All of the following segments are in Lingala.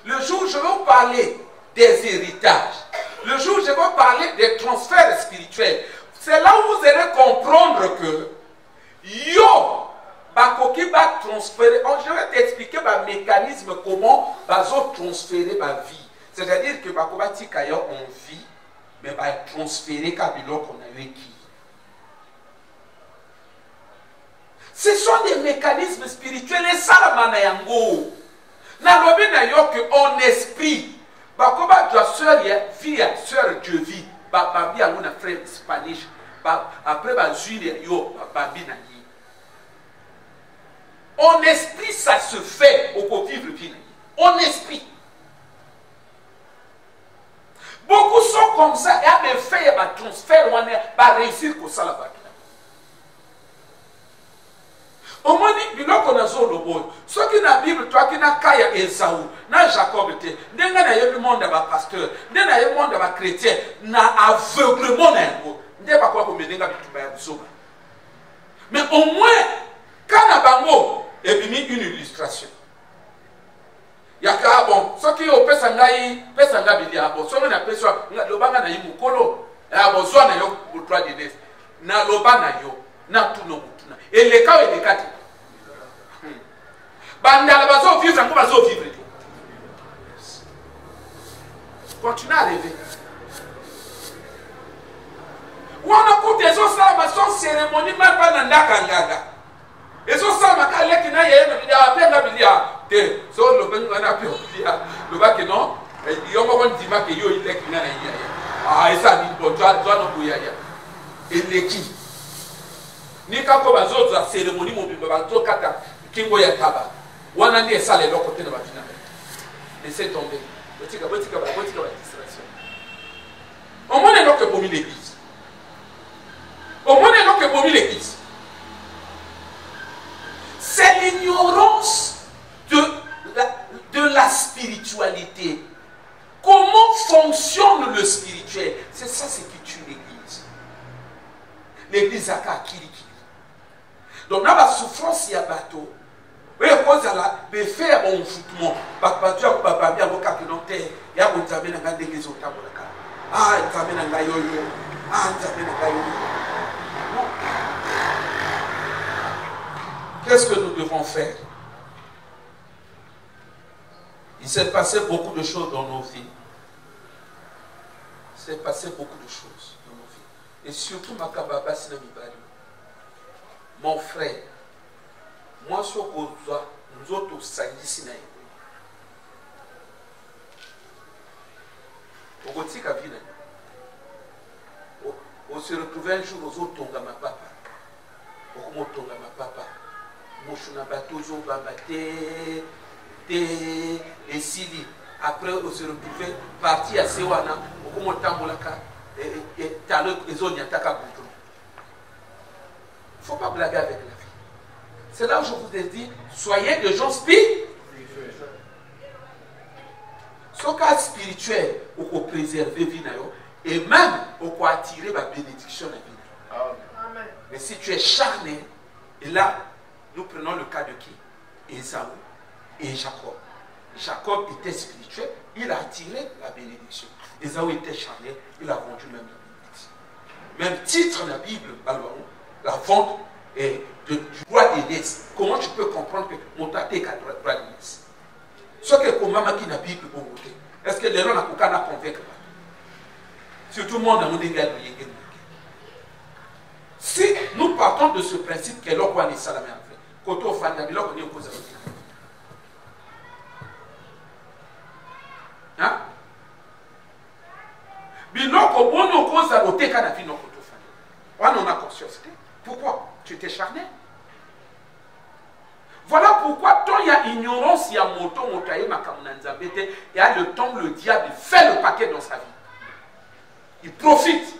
Le jour où je vais vous parler des héritages, le jour où je vais vous parler des transferts spirituels, c'est là où vous allez comprendre que yo, bakoki va transférer. Je vais t'expliquer le mécanisme comment bazo transférer ma vie. C'est-à-dire que bakobati kaya on vit, mais va transférer kabilo qu'on a eu qui. Ce sont des mécanismes spirituels et ça la manayango. Na lobi na yo que en esprit, bakoba doit sœur fille sœur Dieu vit, babi a na frère Spanish, après ba juile yo babi na yi. En esprit ça se fait au vivre vie. En esprit. Beaucoup sont comme ça et à me faire un transfert, on va réussir comme ça là-bas. Au moins, il y a un peu ce qui est dans la Bible, toi qui n'as qu'à Esaou, n'a Jacob été, n'a pas le monde de pasteur, n'a pas le monde de chrétien, n'a aveuglement n'a pas quoi comme des mais au moins, quand on a bango, et puis mis une illustration. Il y a qu'à bon, ce qui est au Pessangaï, Pessangaï, bon, ce qu'on appelle ça, le banga na yimukolo, a besoin de yo pour toi de nes, na loba na yo, na tout no mutuna. Et les cas et les cas. Banda la bazo vivre, encore bazo vivre. Continue à rêver. On a coupé des autres salles, cérémonie, même pas dans la kangaga. Et ça, ça m'a calé qui n'a rien, il y a plein de milliards. So le ben on a pu dire le bac non il y a encore dit que yo il est qui n'a rien. Ah et ça dit bon toi non bouya ya. Et les qui ni ka ko bazo za cérémonie mo bimba to kata kingo ya taba. Wana ndi ça les côté de batina. Laissez tomber. Botika distraction. Au moins non que pour l'église. Au moins non que pour l'église. C'est l'ignorance de la spiritualité. Comment fonctionne le spirituel? C'est ça ce qui tue l'église. L'église a qu'à kiriki. Donc, dans la souffrance, il y a bateau. Oui, cause à la faire un foutement. Papa, tu as pas bien au capitaine. Il y a un tamen à l'église au tabou. Ah, il tamen à la yo-yo. Ah, il tamen à la yo-yo. Non. Qu'est-ce que nous devons faire? Il s'est passé beaucoup de choses dans nos vies. Il s'est passé beaucoup de choses dans nos vies. Et surtout, Makababa Sinamibali. Mon frère, moi, ce que nous autres, ça dit Sinaï. On se retrouvait un jour aux autres Tongama Papa. Au Tongama Papa. Moshuna Batozo Babate. Et Sili. Après, on se retrouvait parti à Sewana, au Motambolaka, et Talo, et Zonia Taka Bouton. Il ne faut pas blaguer avec la vie. C'est là où je vous ai dit, soyez des gens spirituels. Ce cas spirituel, on peut préserver vie, et même on peut attirer la bénédiction de la vie. Mais si tu es charné, et là, nous prenons le cas de qui? Esaou et Jacob. Jacob était spirituel, il a attiré la bénédiction. Esaou était charnel, il a vendu même la bénédiction. Même titre dans la Bible, la vente du droit d'aînesse. Comment tu peux comprendre que mon tate est droit d'aînesse? Ce que comme maman qui n'a pas Bible pour voter. Est-ce que les gens n'ont pas convaincre? Surtout le monde a mon égal. Si nous partons de ce principe que l'on est salamé en fait, quand on fait la vie, on est opposé. Hein? Biloko bono koza oteka na vino kotofani. On a conscience. Pourquoi? Tu t'es charné. Voilà pourquoi tant il y a ignorance, il y a moto, motaye makamunanzabete, et à le temps le diable fait le paquet dans sa vie. Il profite.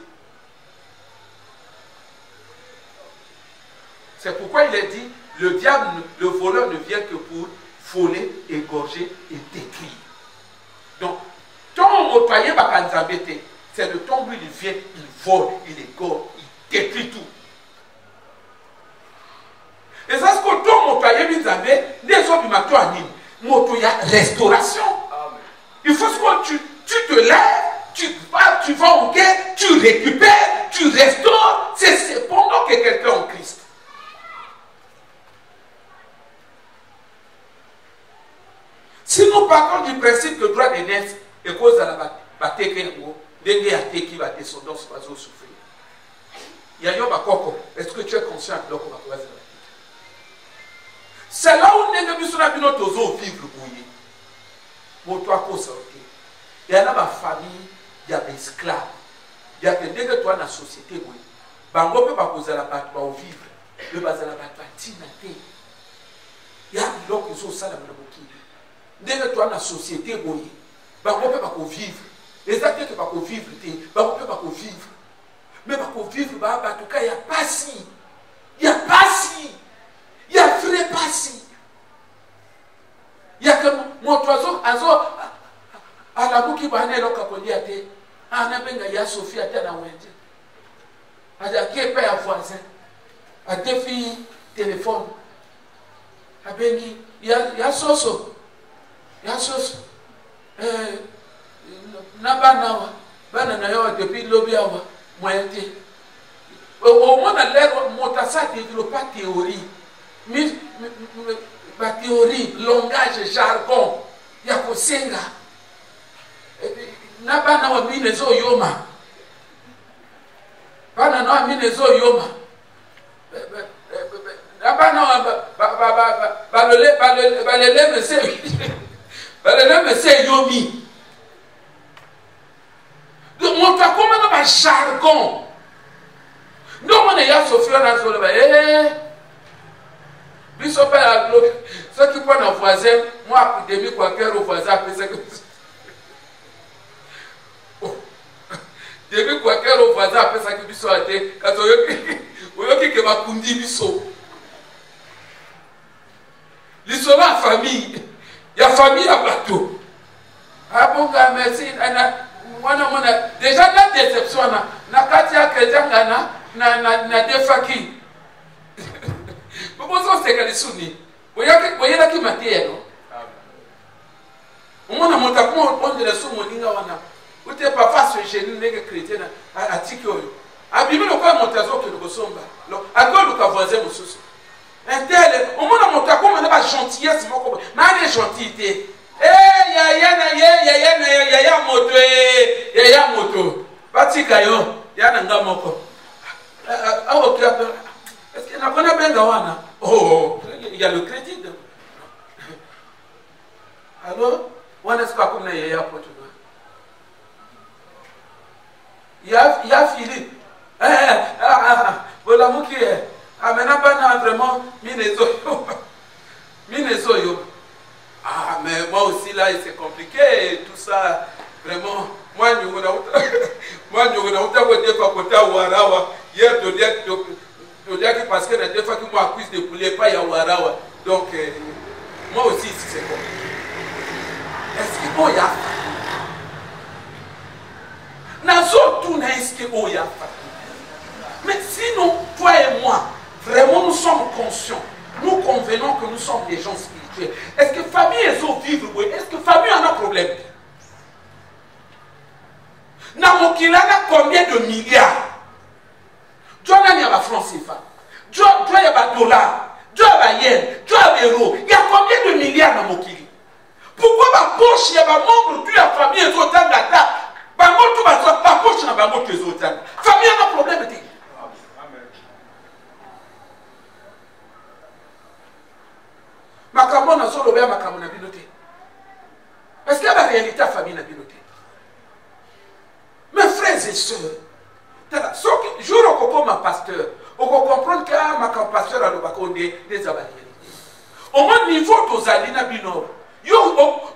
C'est pourquoi il est dit, le diable, le voleur ne vient que pour voler, égorger et détruire. Donc, tant motaye makamunanzabete, c'est le temps où il vient, il vole, il égorge, il détruit tout. Et ça, c'est que tout le monde a mis des autres moto à Nîmes. Moto, il y a restauration. Amen. Il faut que tu te lèves, tu vas en guerre, tu récupères, tu restaures. C'est pendant que quelqu'un est en Christ. Si nous partons du principe que le droit des naisses est cause de la bataille, qui va descendance va souffrir. Est-ce que tu es conscient de ce que tu vas faire? C'est là où nous sommes vivre. Il y a ma famille, il y a des esclaves. Il y a des gens qui sont dans la société. Il y a des gens qui sont vivre. Il y a des gens qui sont dans des gens qui sont dans la société. Il y a des gens qui vivre. Les acteurs qui peuvent vivre, ils peuvent vivre. Mais pour vivre, en tout cas, il n'y a pas si. Il n'y a pas si. Il y a vrai pas si. Il y a que mon oiseau, à la boucle, il y a un peu il y a Sophie, il y a un voisin, il y a deux filles, téléphone. Il y a Soso. Il y a Soso. Nabanawa, Bananawa, depuis l'Obiawa, moyenté. Au moins, Motassa développe pas théorie. Mais la théorie, langage, jargon, il y a que Senga. Nabanawa, Minezo Yoma. Bananawa, Minezo Yoma. Nabanawa, Balele, c'est Yomi. Donc, mon tas, comment on a un jargon? Donc, on est là, Sophie, on a dit, ceux qui prennent un voisin, moi, demi quoi faire au voisin, après ça. Demi quoi faire au voisin, après ça, que soit été, quand on a dit que ma kundi biso. L'histoire de la famille, il y a famille à bateau. Ah bon, merci, déjà la déception na kati ya chrétien na defaki bobozo sekali suni boyela ki matiero umona mutakumo onde la sumo ninga wana ute pa face gene nege chrétien atiki oyo abimi lokwa montazo ke lokosomba lo akolo ka voisin mususu intele umona mutakumo na ba gentillesse moko na les gentilité. Yaya moto. Batika yo, yana ngamoko. Est-ce qu'il y a un benga wana? Oh, il y a le crédit. Alors, wana est-ce qu'on a yaya Portugal? Il y a Philippe. Voilà mouki. Amena bana vraiment minezo yo. Ah, mais moi aussi là, c'est compliqué, tout ça, vraiment. Moi, je suis parce que des fois que moi, cuisse de poulet, pas Warawa. Donc, moi aussi, ici, c'est compliqué. Est-ce qu'il y a mais sinon, toi et moi, vraiment, nous sommes conscients. Nous convenons que nous sommes des gens spirituels. Est-ce que famille est au vivre? Est-ce que famille en a problème? Namokila a combien de milliards? Tu as un franc CFA, tu as un dollar, tu as un yen, tu as un euro. Il y a combien de milliards dans Namokili? Pourquoi ma poche, il y a un membre de la famille est autant d'ata? Ma poche n'a pas de famille a un problème. Makambo na solo bya makambo na binoté. Est-ce qu'il y a la réalité de la famille na binoté? Mes frères et sœurs, je reconnais ma pasteur. On comprend que ma pasteur a le baconde des abaliers. Au moins niveau tozali na bino. Yo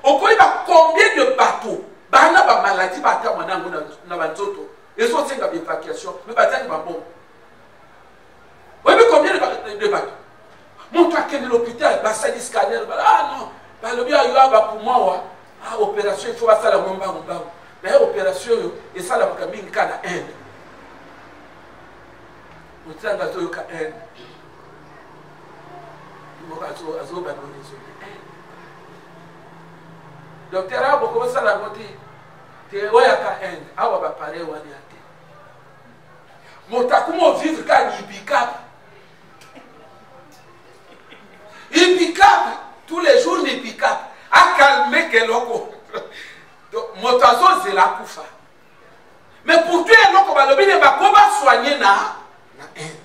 on connaît combien de bateaux, bana ba maladie ba ta manango na banzoto. Et so senga évacuation, mais batani ba bon. Oui, mais combien de bateaux? Montre à quel l'hôpital, ça dit scanner. Ah non, le bien il y a pour moi. Ah, opération, il faut faire la bomba. Mais opération, et ça la camine kana haine. Vous savez que c'est une haine. docteur a beaucoup ça la côté te oya ka end awa ba parler wani ate motakumo vivre ka ibikap tous les jours ibikap a calmer keloko motazo zela kufa mais pour toi eloko balobi ne bakoba soigner na end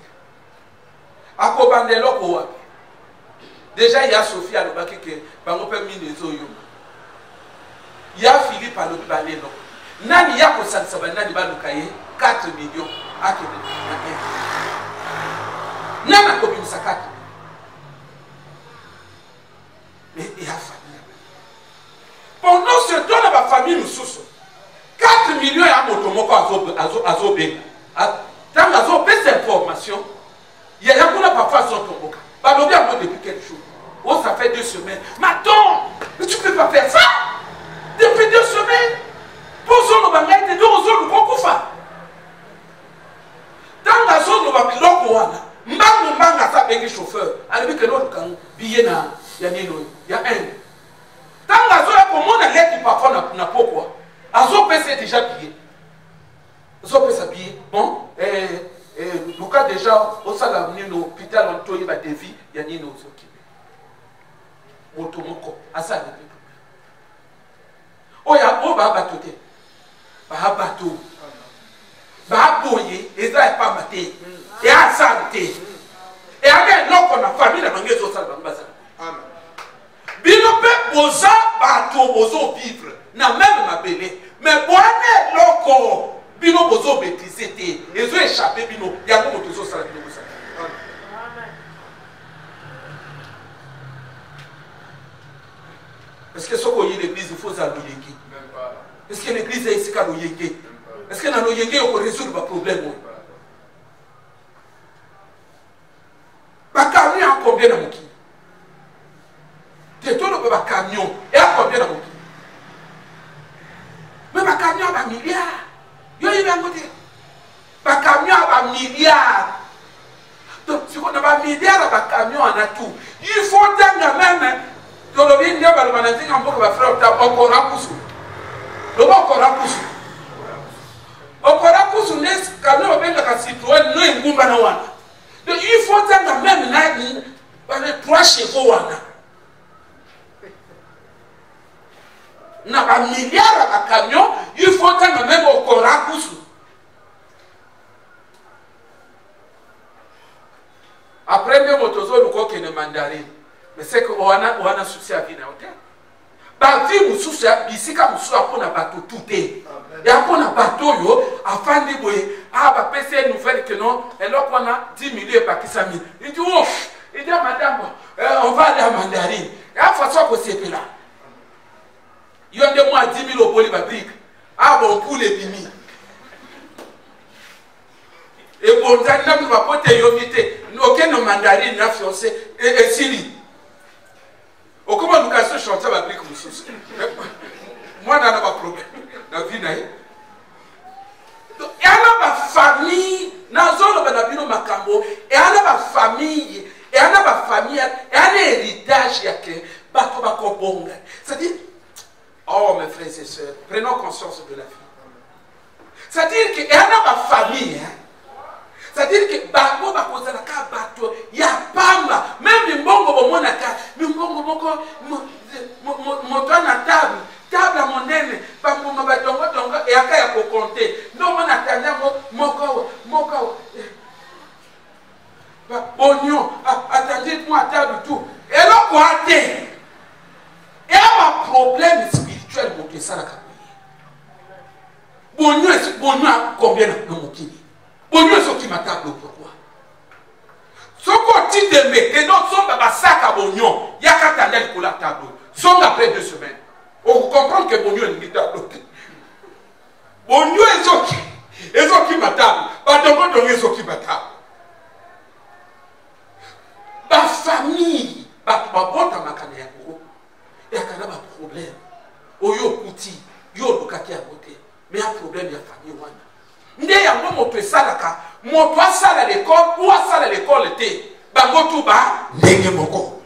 akobande eloko wapi déjà il y a Sophie à l'obaki que bango pe minezo yo il y a Philippe à l'obaki no nani ya ko salisa nani balukaye 4 millions akebe na nana ko bimisa 4 mais il y a famille pendant ce temps la famille nous sousse 4 millions ya moto moko azo benga tant azo pe cette information il y a kuna parfois son tomboka balobi a depuis quelque chose. Oh, ça fait 2 semaines. Mais attends, mais tu ne peux pas faire ça. Depuis 2 semaines. Posons nos bagages et 2 jours, nous avons fait. Dans la zone, nous avons fait l'okoana. Mbanga, ça bengi chauffeur. Alors que l'autre, quand billet na, il y a un. Dans la zone, comment on a l'air qui parfois n'a pas quoi. Azo c'est déjà payé. Azo ça payé. Bon, le cas déjà, au salon, l'hôpital, on tourne la dévie, il y a ni nos occupés. Motomoko, à ça, le peuple. Oh, il y a un bateau. Un bateau. Un boyer, et ça n'est pas maté. Et à santé. Et avec l'autre, on a famille, la mangue sur ça, Amen. Binope, boza, bateau, bozo vivre. N'a même ma belle. Mais bonne, l'autre. Bino bozo bêtise té et zo échappé bino ya ko moto zo sala bino ça. Amen. Est-ce que soko yi l'église il faut ça loyengi? Même pas. Est-ce que l'église est ici ka loyengi? Est-ce que na loyengi on peut résoudre le problème? Ba camion a combien na moki? Te to le ba camion et a combien na moki? Mais ba camion a milliard. Yo il va côté ba camion a milliard donc si on a pas milliard ba camion en a tout il faut tanga même to lo bien dia ba le mananzi ngambo ba frère ta encore akusu lo ba encore akusu nes camion benga ka Citroën no ngumba na wana donc il faut tanga même na ni ba le 3 chevaux wana na ba milliard à camion il faut quand même au Korakusu après les motozo le coq ne mandarine mais c'est que on a souci à vina hôtel ba vi mususu ya bisika mususu apona bateau tout est et apona bateau yo afandi boye ba pese nouvelle que non et là on a 10 millions par kisami il dit ouf il dit madame on va aller à mandarine et à façon que c'est là il y a des mois 10 000 au polybabrique. Ah bon, pour les bimi. Et bon, ça n'a pas porté yomité. Aucun mandarine n'a fiancé. Et Sili. Au comment nous cassons chanter la brique, monsieur. Moi, je n'ai pas de problème. La vie n'a pas. Donc, il y a ma famille. Dans zone de Nabino Makambo. Et il y a ma famille. Et il y a ma famille. Et il y a un héritage. C'est-à-dire. Oh, mes frères et sœurs, prenons conscience de la vie. C'est-à-dire qu'il y a ma famille. C'est-à-dire que Bango Bakoza na ka bato ya pamba. Même Mbongo Bomonaka, Mbongo Boko, Motana table, table à mon nene, Bango Batongo Tongo, et à Kaya pour compter. Non, mon attendant, Moko. Oignon, attendez-moi à table tout. Et là, quoi, et un problème spirituel pour que ça la Bonjour, combien de montini? Bonjour, ce qui m'a table pourquoi? Ce qu'on dit de mettre, donc, son baba sac à bonjour, il y a qu'à t'aller pour la table. Son après 2 semaines. On comprend que bonjour est une table. Bonjour est ce qui m'a table. Pas de bon, donc, ce qui m'a table. Ma famille, ma bonne à ma canne. Il y a quand même un problème. Oyo kuti, yo lukaki à côté. Mais un problème, il y a famille wana. Ndé ya mo moto esalaka, moto asala l'école ou asala l'école te. Bango tout ba ndenge moko.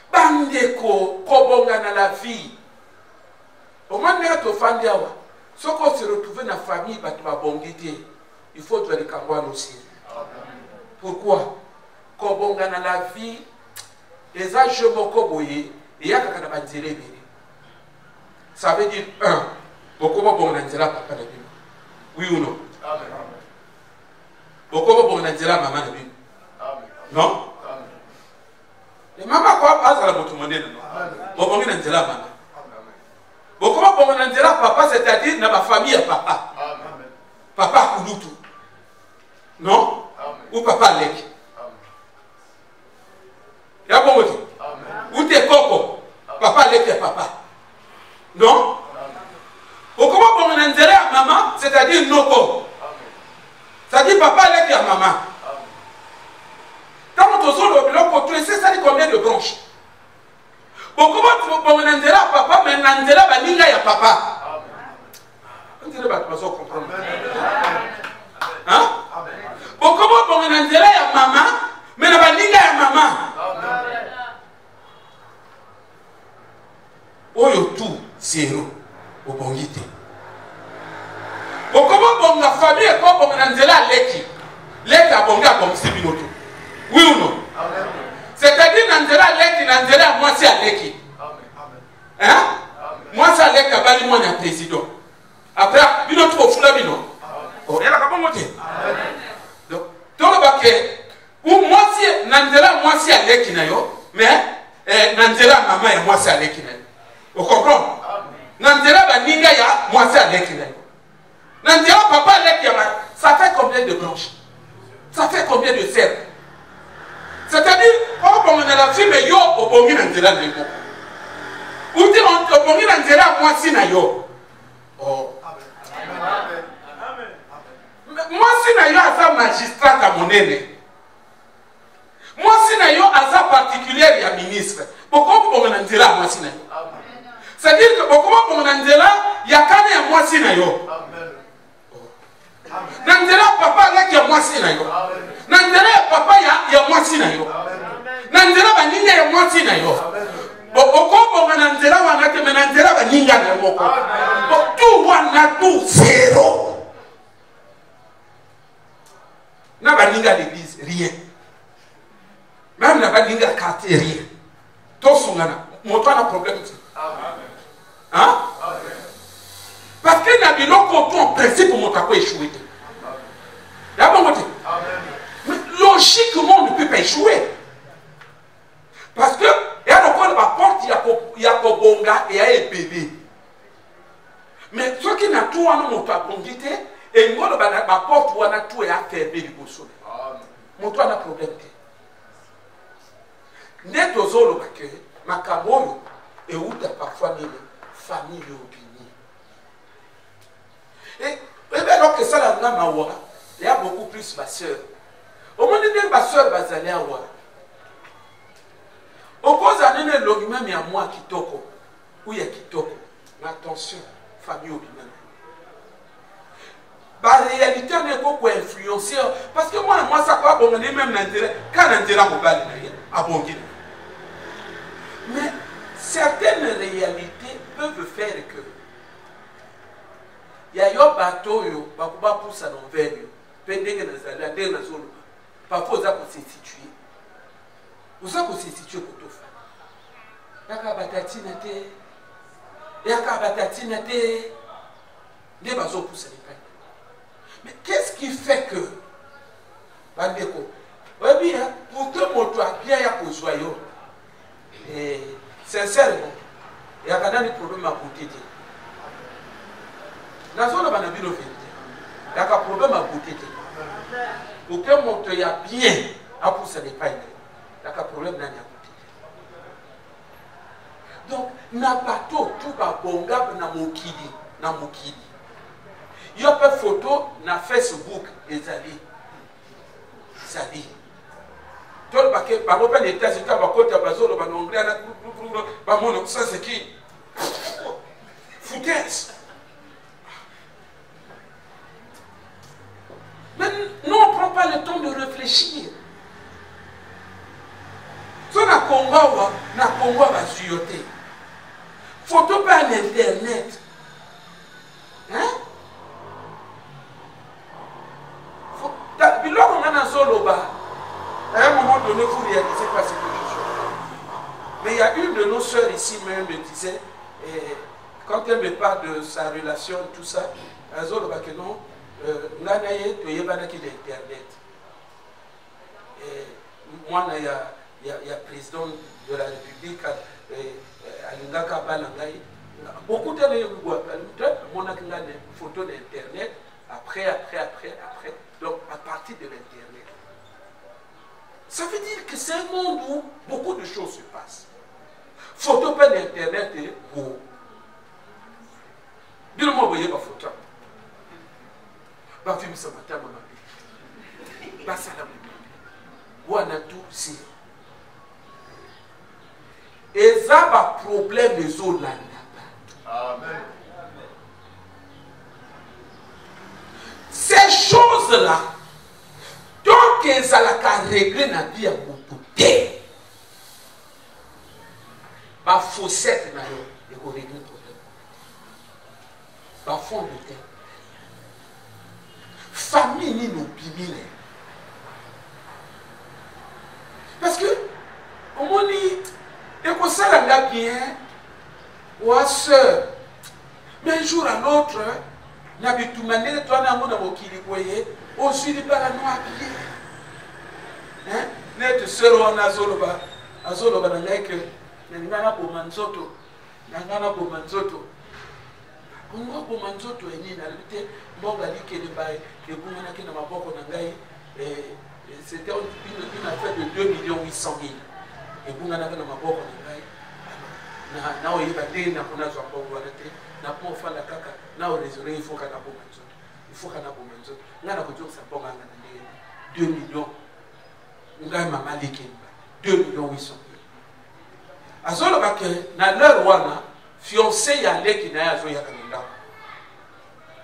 Bande bandeko kobonga na la vie. Au moins tu offandi awa. Ce qu'on se retrouve dans la famille, il faut que tu les camouanes aussi. Pourquoi? Kobonga na la vie, les âges mokoboye, et ya kakana banzele. Ça veut dire un, bokobo bonga nzela papa na bino. Oui ou non? Amen. Bokobo bonga nzela maman na bino. Amen. Non? Amen. Les maman quoi pas à la motomande non? Bokobo bonga nzela maman. Bokobo bonga nzela papa, c'est-à-dire na ma famille à papa. Amen. Papa Kulutu. Non? Amen. Ou papa Lek. Ya bon moti. Ou t'es coco. Papa Lek et papa. Non? Au comment on a intérêt à maman, c'est-à-dire Noko. C'est-à-dire papa Lek et maman. Quand on te le bloc, tu sais ça dit combien de branches? Au comment on a intérêt à papa, mais on a intérêt à Ninga et papa. On dirait que tu vas comprendre. Hein? Au comment on a intérêt à maman, mais on a Ninga et maman. Oyo tout zéro au bongité. Au comment bon la famille est comme on a leki. Leki a bonga comme c'est binoto. Oui ou non? C'est-à-dire Nandela leki, Nandela moi c'est à leki. Hein? Moi c'est à leki à bali moi na président. Après binoto au fula bino. Oh elle a pas monté. Donc dans le baquet ou moi c'est Nandela moi c'est à leki na yo, mais Nandela maman et moi c'est à leki na yo. Vous comprenez? Nandela Baninga ya, moi c'est avec lui. Nandela papa avec lui, ça fait combien de branches? Ça fait combien de cercles? C'est-à-dire, quand on a la fille, mais yo, au bon Nandela Nebo. Ou dit on au bon Nandela, moi si na yo. Oh. Moi si na yo, à sa magistrat à mon aîné. Moi si na yo, à sa particulière, il y a ministre. Pourquoi on a Nandela, moi si na yo? C'est-à-dire que comment on a dit là, il y a qu'un et moi si nayo. Nandela papa là qui a moi si nayo. Nandela papa il y a moi si nayo. Nandela baninga il y a moi si nayo. Pourquoi on a Nandela on a que Nandela baninga na moko. Tout on a tout zéro. Na baninga l'église rien. Même na baninga quartier rien. Tout songana. Mon toi a problème. Hein? Parce que dans le principe pour mon échouer. Mais logiquement, on ne peut pas échouer. Parce que il y a encore la porte, il y a Kobonga et il y a un bébé. Mais ce qui n'a tout en mon conduite, et il y a la porte où on a tout et a fait bébé pour sauver. Mon toit n'a problème. Net aux autres, ma camoyo, et où tu as parfois mis famille opinion. Et bien donc ça là il y a beaucoup plus ma soeur. Au moins de ma soeur va aller à voir. Au cause à ne logement mais à moi qui toko. Où il y a qui toko. Mais attention, famille opinion. La réalité n'est pas pour influencer. Parce que moi ça quoi bon même l'intérêt. Quand l'intérêt au bal à bon guide. Mais certaines réalités peuvent faire que il y a un bateau yo bakuba poussa dans verre pendenge na zala de na zolo parfois ça peut se situer vous ça peut se situer pour tout faire yaka batatina te ne bazo poussa les pains. Mais qu'est-ce qui fait que bandeko oui bien pour que mon toi bien ya pour joyeux et sincèrement il y a des problèmes à côté. La zone va il y a un problème à côté. Pour que mon toit y bien à pousser les pains, il y a un problème à côté. Donc, n'a pas tout va bonga na mokili. Il y a pas de photo na Facebook et Zali. Tout le paquet, par exemple, les États-Unis, ça c'est qui? Foutaise. Mais nous, on ne prend pas le temps de réfléchir. Ce photo na Congo va suyoter. Photo pas en internet. Hein? Biloko ngana soloba. À un moment donné, vous réalisez pas ce que je suis. Mais il y a une de nos sœurs ici même me disait, quand elle me parle de sa relation, tout ça, elle dit que non, nganaye to yebana ki d'internet. Moi, il y a président de la République, Alingaka Balangaï. Beaucoup de mon photo d'internet, après. Donc, à partir de l'internet. Ça veut dire que c'est un monde où beaucoup de choses se passent. Photo pas d'internet et beau. Dis-le-moi, vous voyez ma photo. Bah, film ça matin, maman. Bah, ça l'a ou on a tout si. Et ça va problème les autres là. Amen. Ces choses-là, donc elles ont réglé la vie à beaucoup de ma fossette n'a et qu'on règle le problème. Ma fond de terre. Famille ni nos bimile. Parce que, au moins, et qu'on s'en a bien, ou à soeur, mais un jour à l'autre, n'a pas tout manier, toi, n'a pas de qui voyez, au sud, par la noix habillée. Hein? Net sœur, on a zoloba, n'a que, n'a pas pour manzoto, n'a pas pour manzoto. On va pour manzoto, et ni n'a luté, bon, gali, qui est le bail, et vous m'en avez dans ma boque, on a gagné. C'était une affaire de 2 800 000. Et vous n'avez pas ma boque en Italie. Na o yeba te na kuna zo mbongo na te na po fala kaka na o résoudre il faut kana po manzoto il faut kana po manzoto ngana ko jo sa mbonga ngana 2 millions ngai mama likemba 2 800 000 azolo ba ke na leur wana fiancé ya leki na ya zo ya kanenda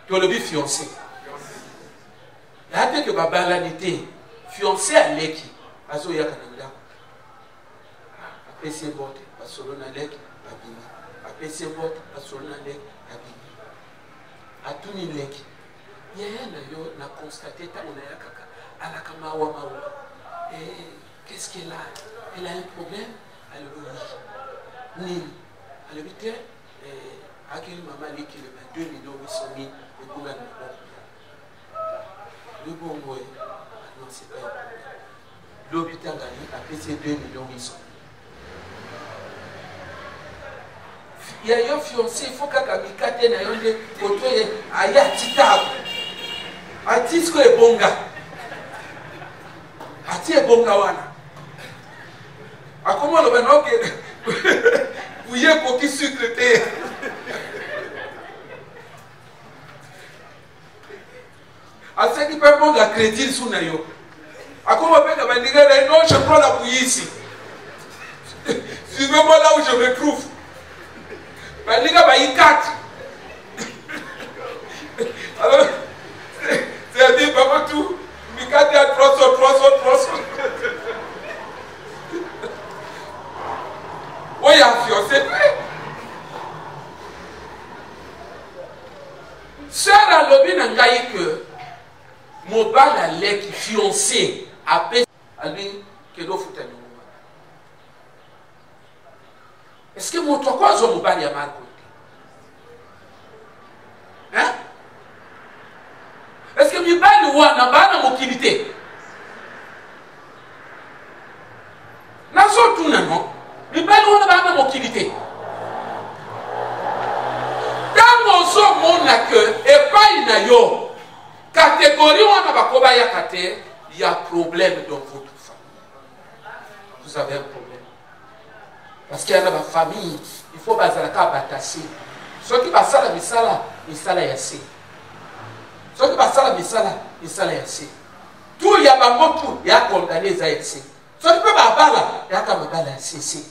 to le bi fiancé ya te que babalanité fiancé à leki azo ya kanenda après c'est bon solo na leki babini après c'est bon solo na leki babini atuni leki yaya na yo na constaté ta on a kaka ala kama wa mawa qu'est-ce qu'elle a? Elle a un problème? Elle a ni elle habite akili mama leki le 2 800 000 et pour la le bon boy non c'est pas un problème l'hôpital gagné après c'est 2 800 000. Il y a un fiancé, il faut que Kamikate na yonde koto ye aya titabu. Atisko e bonga. Ati e bonga wana. Akomo lo bana oke. Uye koki sucre te. Ase ki pe bonga crédit sous na yo. Akomo pe ka bandiga non je prends la bouillie. Suivez-moi là où je me trouve. Alors, c'est-à-dire, papa, tout, Mikati a 300. Oui, il y a un fiancé. Sœur à l'objet n'a que mon bal à l'air qui fiancé a payé à lui que l'eau fout à nous. Est-ce que mon toit quoi mon bal à Marco? Hein? Est-ce que mon bal ou n'a pas de mobilité? N'a pas tout non? Mon bal ou n'a pas de mobilité? Quand on sort mon accueil et pas une ayo, catégorie on n'a pas quoi il y a problème dans votre famille. Vous avez un problème. Parce qu'il y a une famille, il faut baser la batasser. Ceux qui passent à la misala, misala yassé. Ceux qui passent à la misala yassé. Tout il y a pas beaucoup, il y a condamné les yassé. Ceux qui peuvent avoir là, il y a comme un yassé.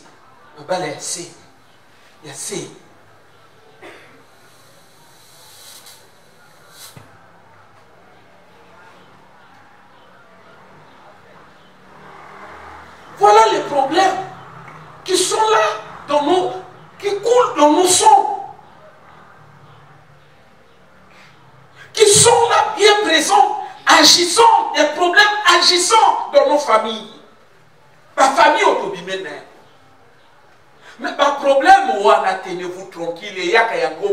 Un bal yassé. Yassé. Voilà le problème. dans nous, qui coulent dans nos sangs, qui sont là bien présents, agissant, des problèmes agissant dans nos familles. Ma famille autobimene. Mais le problème, tenez-vous tranquille, il y a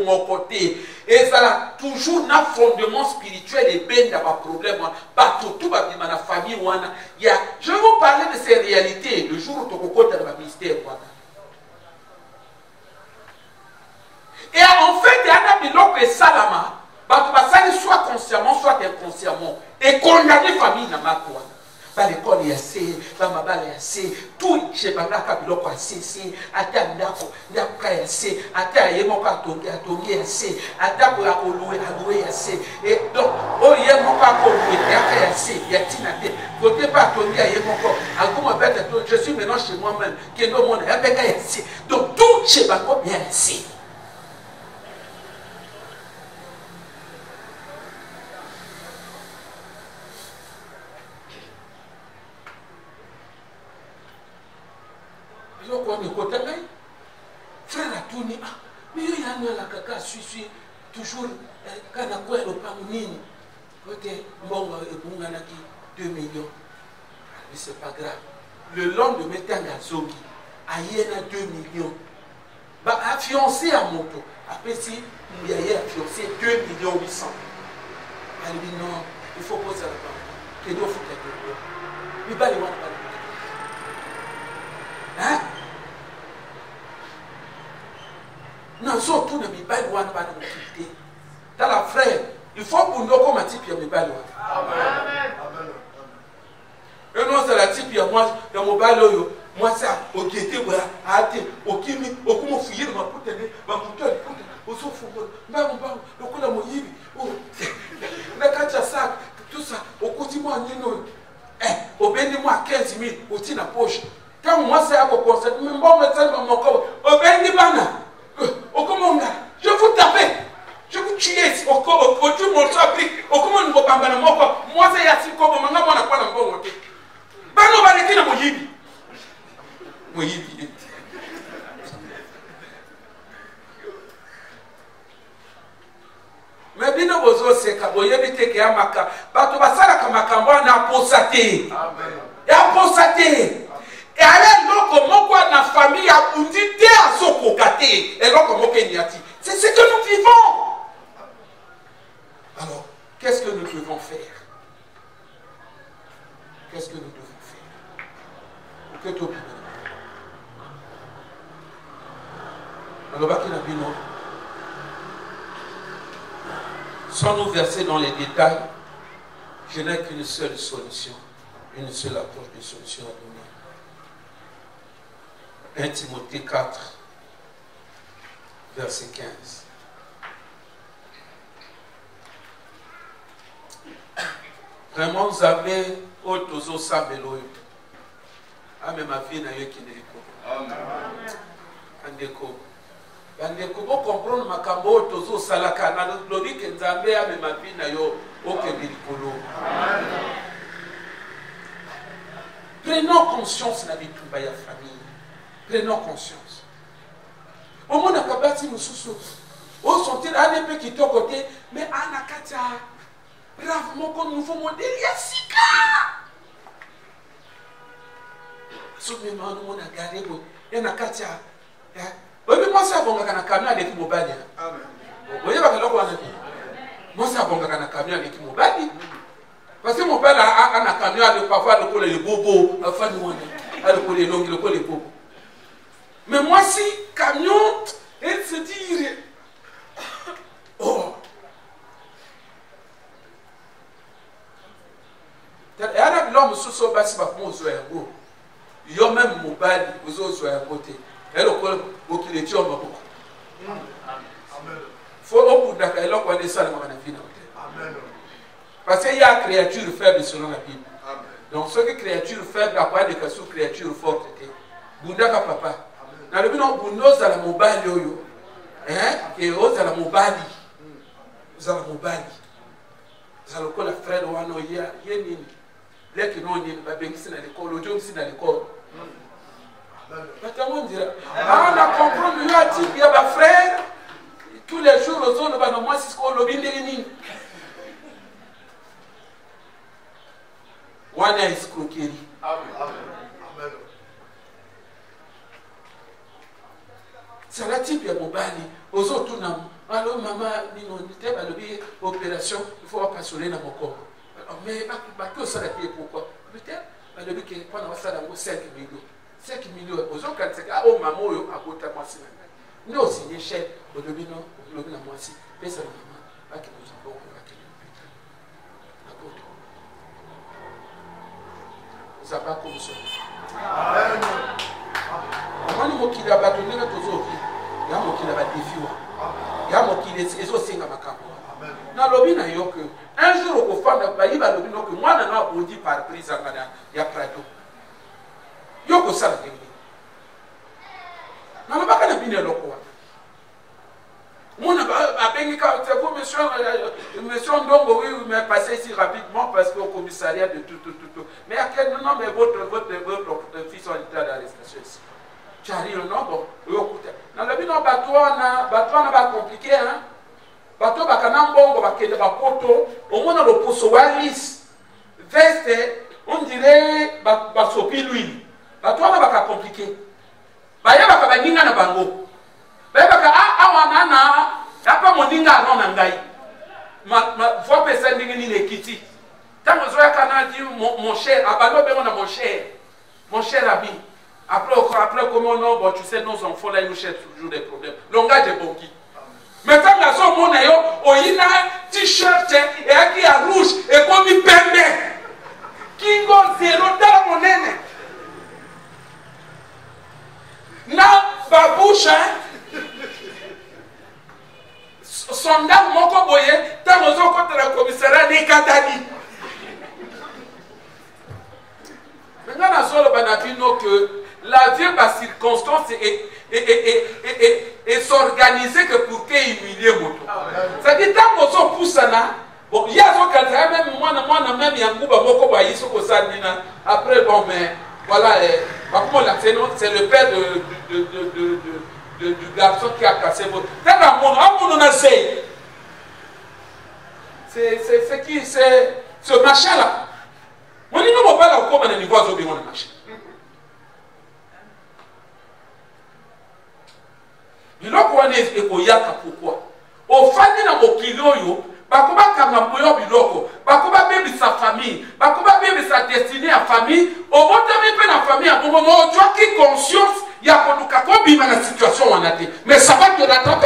mon côté. Et ça a toujours un fondement spirituel et bien dans le problème. Tout la famille. Je vais vous parler de ces réalités le jour où tu as dans le mystère. Et en fait, il y a un bilan que Salama, soit consciemment, soit inconsciemment, et condamner la famille dans ma foi. L'école est assez, tout chez Banaka Biloko assez, ata ndako, ndako assez, ata yemoka tongi assez, ata ko loué assez. Et donc, oh yemoka ko loué assez, yatina te. Côté pas tongi yemoko, aguma bête, je suis maintenant chez moi-même, qui est dans mon abeka assez. Donc tout chez Banako bien assez. Frère a tourné, mais il y a un kaka suis toujours quand on a quoi le pamounine côté bon bunganaki 2 millions, mais c'est pas grave. Le lendemain tanga zogi ayena 2 millions, bah a fiancé à moto après si il y a fiancé 2 millions 800. Elle dit non, il faut poser la banque, que nous faut quelque chose. Mais bah les gens hein? Non, surtout ne me pas loin de quitter. Dans la frère, il faut pour nous comme un type qui me pas loin. Amen. Et non, c'est la type qui moi, dans mon balo, moi ça, au guetté, voilà, à te, au kimi, au comment fouiller ma putain, ma putain, au soufou, ma bon, le coup de mon yibi, oh, la kacha sac, tout ça, au quotidien, au béni-moi 15 000, au tina poche. Quand moi c'est à vos conseils, même bon médecin dans mon corps, au béni-bana. Je vous taper, je vous tuer, au tout mon sabri, au comment nous pambana moko, moi c'est assis comme on m'a pas dans bon côté. Bano baleki na moyibi. Moyibi. Mais bino bozo seka boyebi te ke amaka, bato basala kamakambo na posate. Amen. Ya posate. Et alors, comment la famille a bondi à son côté, et alors comment c'est ce que nous vivons. Alors, qu'est-ce que nous devons faire? Qu'est-ce que nous devons faire? Que tu alors, sans nous verser dans les détails, je n'ai qu'une seule solution, une seule approche de solution à donner. 1 Timothée 4, verset 15. Vraiment, vous avez autozo sabelo. Amen, ma fille n'a eu qui n'est pas. Andeko. Andeko, vous comprenez ma cambo autozo salaka. Na logique nzambe amen ma fille n'a eu aucun délicolo. Prenons conscience de la vie de la famille. Prenons conscience. Au monde n'a pas bâti nos sous-sous. Au sentir un peu qui est au côté, mais Anakatia, bravement comme nous faisons modèle, il y a sika. Souvent, nous avons gardé, il y a Anakatia. Oui, mais moi, c'est bon, quand on a camion avec mon bali. Amen. Vous voyez, moi, c'est bon, quand on a camion avec mon bali. Parce que mon père a un camion avec parfois le collet de bobo, la fin du monde, le collet long, le collet bobo. Mais moi, si camion, elle se dit, oh, et alors l'homme sous son bas, c'est pas pour moi, il y a même mon bali, vous autres à côté. Et le col, vous qui les tuez, on va beaucoup. Faut au bout d'accord, et là, on est ça, on va vie. Parce qu'il y a créature faible selon la Bible. Donc, ceux qui créature faible, la part de cassou, créature forte. Bundaka papa. Dans le but, on a la mobile yoyo. Et on a la mobile. Vous avez la mobile. Vous avez le frère de Wano, il y a nini. Les qui n'ont ni pas bien qui sont à l'école, les gens qui sont à l'école. Batamu dira. Ah, on a compris, il y a un type, il y a un frère. Tous les jours, aux zones, moi, c'est ce qu'on l'a dit. Wana escroquerie. Amen. C'est la type ya mobali. Aux autres, alors maman, n'était pas opération, il faut pas soler dans mon corps. Mais tout ça, pourquoi? Peut-être, le qui pendant ça, 5 millions. 5 millions. Aux autres, quand c'est oh maman, à côté de moi, c'est nous aussi, les chefs, au début, non, au début, moi aussi. Mais ça, maman, pas que nous avons ça va comme ça. Amen. Quand nous qui l'a battu, nous toujours il y a qui l'a battu. Il y a qui les aussi dans ma campagne. Dans le bin ayo que un jour au fond de baïba le bin que moi n'a pas dit par prise en Canada, il y a prado. Yo ko ça la gagné. Dans le bac na bin le quoi. Moi n'a pas béni quand c'est pour monsieur Ndongo oui mais passé si rapidement parce qu'au commissariat de tout. Mais à quel nom mais votre fils en état d'arrestation ici. J'arrive non bon écoutez. Dans le bin bateau n'a pas compliqué hein. Bateau bakana mbongo bakende bapoto au moins le poso walis veste on dirait basopi l'huile. Bateau n'a pas compliqué. Baya bakabaninga na bango. Bébaka awanana apa moninga non ngai ma faut penser ndingi ni kiti tango zoya kana dit mon cher abalo be on mon cher ami après comment non bon tu sais nos enfants là ils nous cherchent toujours des problèmes langage est bon qui mais tant que ça mon yo oyina t-shirt et aki à rouge et comme il pembe kingo zero dans mon nene na babouche sondage moko boye tant aux côté de la commissariat des Katani. Maintenant la seule banabino que la vie par circonstance est s'organiser que pour qu'il humilie moto. Ça dit tant qu'on pousse là bon il y a son cas même moi même yanguba moko boye ce que ça dit après bon mais voilà c'est le père du garçon qui a cassé votre. C'est qui c'est ce machin là. Mon niveau ne va pas là comme un niveau à zobé mon machin. Il a quoi n'est ekoyaka pourquoi? Au fani na mokilo yo, bakoba kanga moyo biloko, bakoba même sa famille, bakoba même sa destinée à famille, au moins même na famille à moment tu as qui conscience. Il y a une situation où on a dit, mais ça va te rattraper.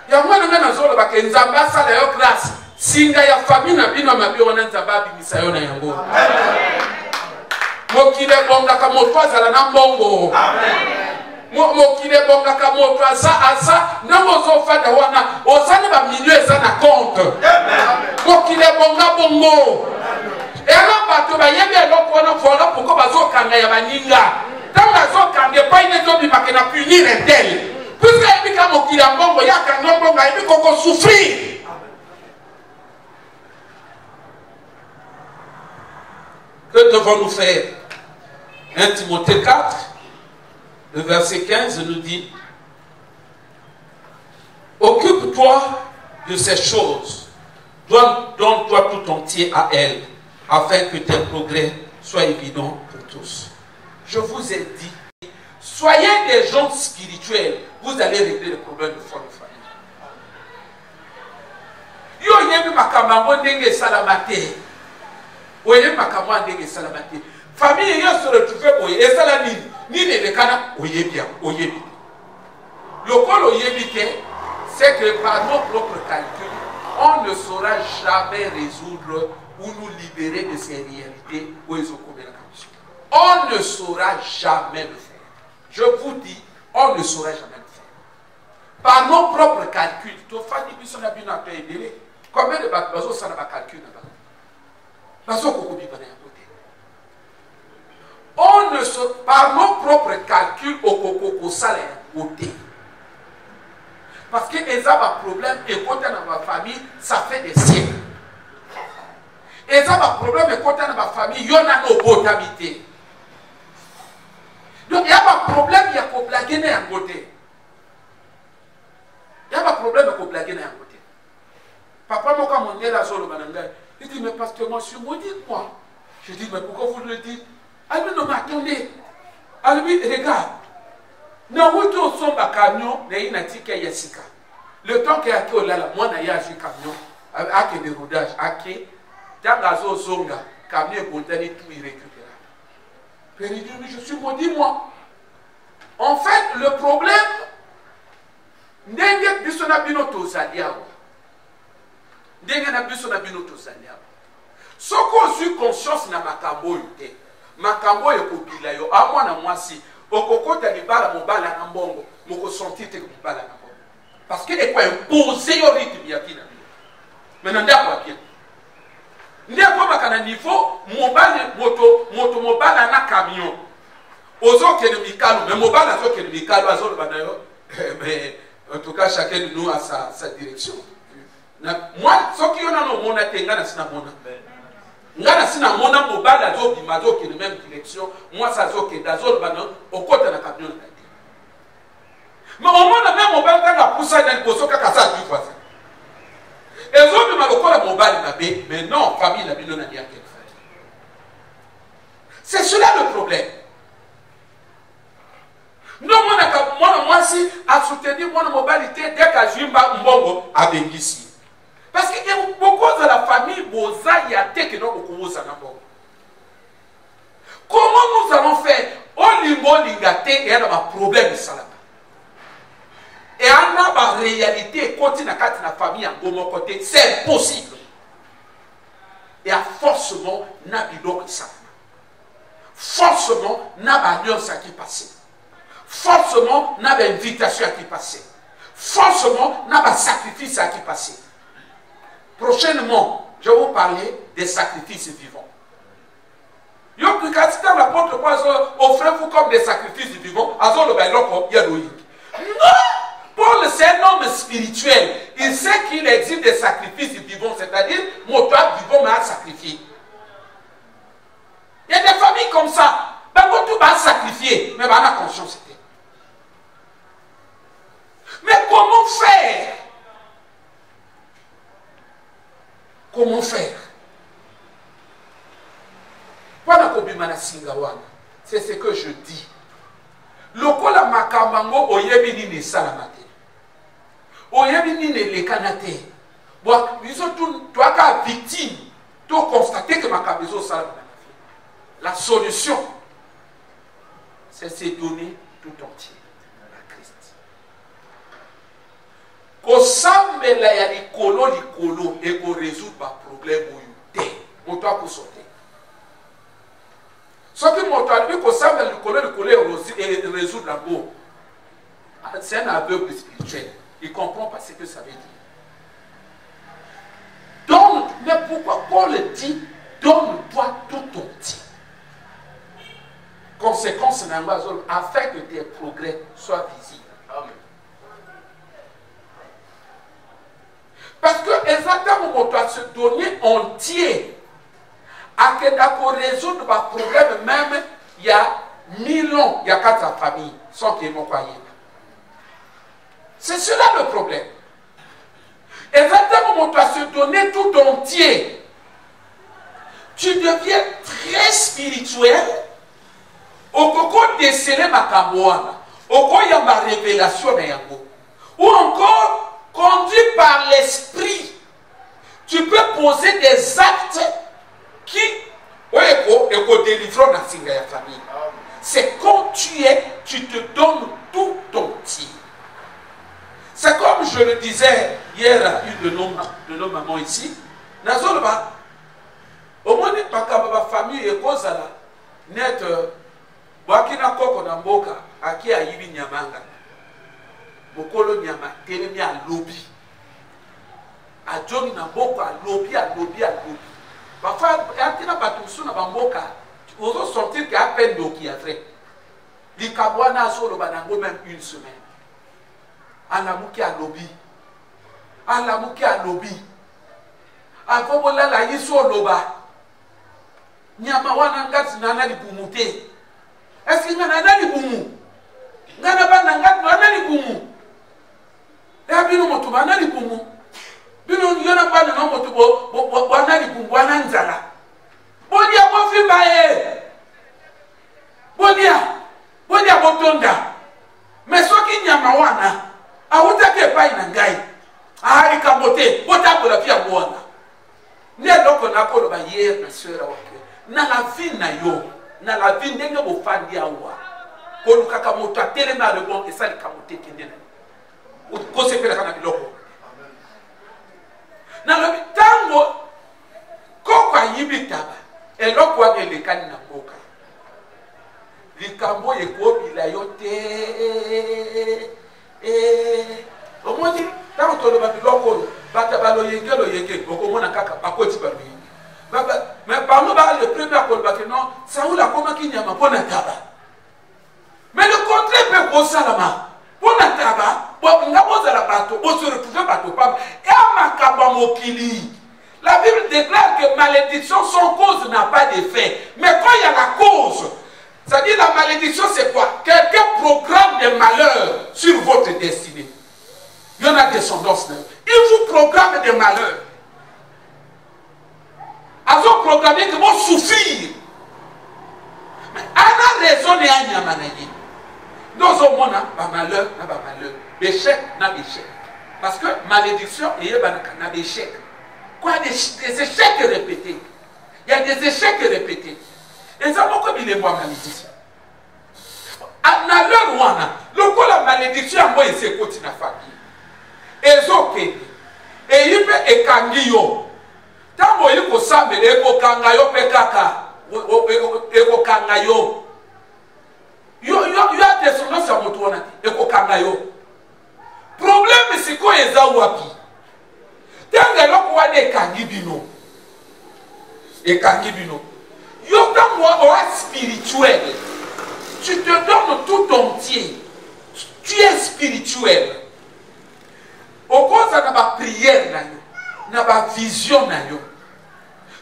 Il y a moins de gens qui ont dit, Nzamba ça la grâce. Singa ya famille na bino mabi wana Nzamba bimisa yo na yango. Mokile bonga ka moto azala na mbongo. Amen. Mokile bonga ka moto asa na mozo fada wana osana ba milieu eza na compte. Amen. Mokile bonga bongo. Et alors bato ba yebe eloko wana voilà pourquoi bazo kanga ya baninga. Tant bazo kanga pa ine zo bimaka na punir un tel. Puisque yebi ka mokile bongo ya kanga bongo yebi koko souffrir. Que devons-nous faire? 1 Timothée 4, le verset 15 nous dit: occupe-toi de ces choses, donne-toi tout entier à elles, afin que tes progrès soient évidents pour tous. Je vous ai dit, soyez des gens spirituels, vous allez régler les problèmes de foi de famille. Yo yebi makambo ndenge salamate. Oye makambo ndenge salamate. Famille yo se retrouve boye et ça la ni les kana oyebi oyebi. Le col oyebi c'est que par nos propres calculs, on ne saura jamais résoudre ou nous libérer de ces réalités où ils ont commis la commission. On ne saura jamais le faire. Je vous dis, on ne saura jamais le faire. Par nos propres calculs, tu fais des missions à bien appeler. Combien de bateaux ça n'a pas calcul là-bas? On ne se, par nos propres calculs au coco salaire côté. Parce que les a un problème et côté dans ma famille, ça fait des siècles. Et ça, le problème est quand dans ma famille, il y en a nos potabilités. Donc, il y a un problème, il y a qu'on blague d'un côté. Il y a un problème, il y a qu'on blague d'un côté. Papa, moi, quand on est là, il dit, mais pasteur, moi, je suis maudit, moi. Je dis, mais pourquoi vous le dites? Ah, mais non, mais attendez. Ah, lui, regarde. Nous avons son camion, il y a un Yessika. Le temps qu'il y a un là, moi, il y a un camion, avec des rodages, avec Tangazo Zonga, camion est condamné tout irrécupérable. Puis il dit, mais je suis maudit, moi. En fait, le problème, n'est pas que binoto zaliao. N'est pas que binoto zaliao. Ce qu'on a conscience na makambo yote. Makambo yekobila yo. A moi na moi si. Okokota libala mobala na mbongo. Moko sentir te mobala na mbongo. Parce que est quoi imposer yo rythme ya kina. Mais nanda kwa bien. Ndia kwa makana niveau mobile moto mobala na camion. Ozo ke mikalo mais mobala zo ke mikalo azo bana yo. Mais en tout cas chacun de nous a sa direction. Moi ce qui on a no mona tenga na sina mona. Ngana sina mona mobala zo bimazo ke même direction. Moi ça zo ke dazo bana au côté na camion. Mais au moins même mobile tanga poussa dans le poso kaka ça du voisin. Et les autres me mobile mais non, famille n'a bien rien. C'est cela le problème. Non, moi, si, à soutenir mon mobilité dès que je mbongo à ici. Parce qu'il y a beaucoup de la famille, il y a des qui n'ont beaucoup de comment nous allons faire? On limbo lingate et il y a un problème ici. Et on a une réalité, quand on a une famille en bon côté, c'est impossible. Et à forcément, on a une ça. Forcément, on a une alliance qui passe. Forcément, on a une invitation qui passe. Forcément, on a un sacrifice qui passe. Prochainement, je vais vous parler des sacrifices vivants. Quand l'apôtre offrez-vous comme des sacrifices vivants, non! Paul, c'est un homme spirituel. Il sait qu'il existe des sacrifices vivants, c'est-à-dire, mon toi vivant m'a sacrifié. Il y a des familles comme ça. Ben, tout va sacrifier, mais ben, on a conscience. Mais comment faire? Comment faire? C'est ce que je dis. Lokola makambango oyebi nini salamate. Oyebi nini lekanate. Bon, ils sont tous toi victime. Tu constater que makambezo salamate. La solution, c'est se donner tout entier à Christ. Kosambela ya likolo et ko résoudre pas problème ou te. Moto ko sauter. Ce qui m'a dit que ça va le résoudre la boue. C'est un aveugle spirituel. Il ne comprend pas ce que ça veut dire. Donc, mais pourquoi Paul dit donne-toi tout ton entier? Conséquence afin que tes progrès soient visibles. Amen. Parce que exactement, on doit se donner entier. À que pour résoudre le problème, même il y a 1000 ans, il y a 4 familles sans qu'ils m'ont croyé. C'est cela le problème. Exactement, on doit se donner tout entier. Tu deviens très spirituel. Au coco déceler ma camoana. Au coco il y a ma révélation. Ou encore, conduit par l'esprit, tu peux poser des actes qui délivrent dans la famille. C'est quand tu es, tu te donnes tout entier. C'est comme je le disais hier à une de nos mamans ici. Au moins, pas que ma famille est cause à la net. Wakina koko na mboka aki ayibi nyamanga. Bokolo nyama telemi a lobby. A joni na mboka a lobby. Parfois, il y a des bamboka, on sentir qu'il y a à peine d'eau qui a fait. Les kabwana sur le banango même une semaine. Alamouki a lobby. Alamouki a lobby. Avant la yiso loba. nyama wana ngati nana libumu te. Est-ce que nana libumu? Ngana bana ngati nana libumu. Ya bino moto bana libumu. Bino yona bana na moto bo bana libumu bana nzala. Bodia bo fimba Bodia botonda. Mais soki nyama wana awutake pai na ngai. Ahari kamote botabola pia bwana. Ne loko na ko ba hier na sœur wa. Na la vie na yo, na la vie ndenge bo fandi awa. Ko lukaka moto atelema le bon et ça le kamote kende na. Ko se pela kana biloko. Na lo tango ko kwa yibitaba. Eloko wa elekani na boka. Likambo ekobila yo te. Omoni tango to lo ba biloko bata balo yeke okomona kaka bakoti ba lui. Mais par nous, le premier accord, non, ça ou la comment qui n'y a pas de tabac. Mais le contraire peut causer la main. Pour la tabac, on n'a pas de la bateau, on se retrouve bateau. Et à ma kabamokili, la Bible déclare que malédiction sans cause n'a pas d'effet. Mais quand il y a la cause, c'est-à-dire la malédiction, c'est quoi? Quelqu'un programme des malheurs sur votre destinée. Il y en a descendance. Il vous programme des malheurs. Ils ont programmé que vont souffrir. Mais on a raison de y avoir Nous avons un malheur, l'échec, l'échec. Parce que malédiction, il y a un échec. Quoi, des échecs répétés. Il y a des échecs répétés. Et ça, beaucoup de malédiction. À l'heure où on a, la malédiction, moi, il s'est continué à faire. Et ok. Et il peut écanguiller. Tango yiko sambe eko kangayo pekaka eko kangayo yo a descendance ya moto wana eko kangayo problème siko eza wapi tanga loko wana ekangi bino yo tango o spirituel tu te donnes tout entier tu es spirituel au cause na ba prière na yo na ba vision na yo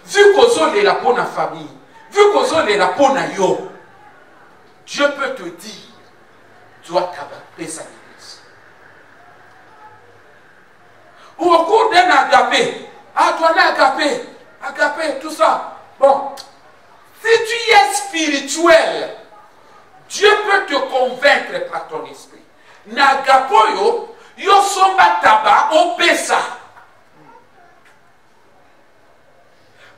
vu kozo le la pour na famille vu kozo le la pour na yo Dieu peut te dire tu dois t'abaper sa église ou au cours d'un agapé toi agapé tout ça bon si tu es spirituel Dieu peut te convaincre par ton esprit na agapo yo somba taba opesa.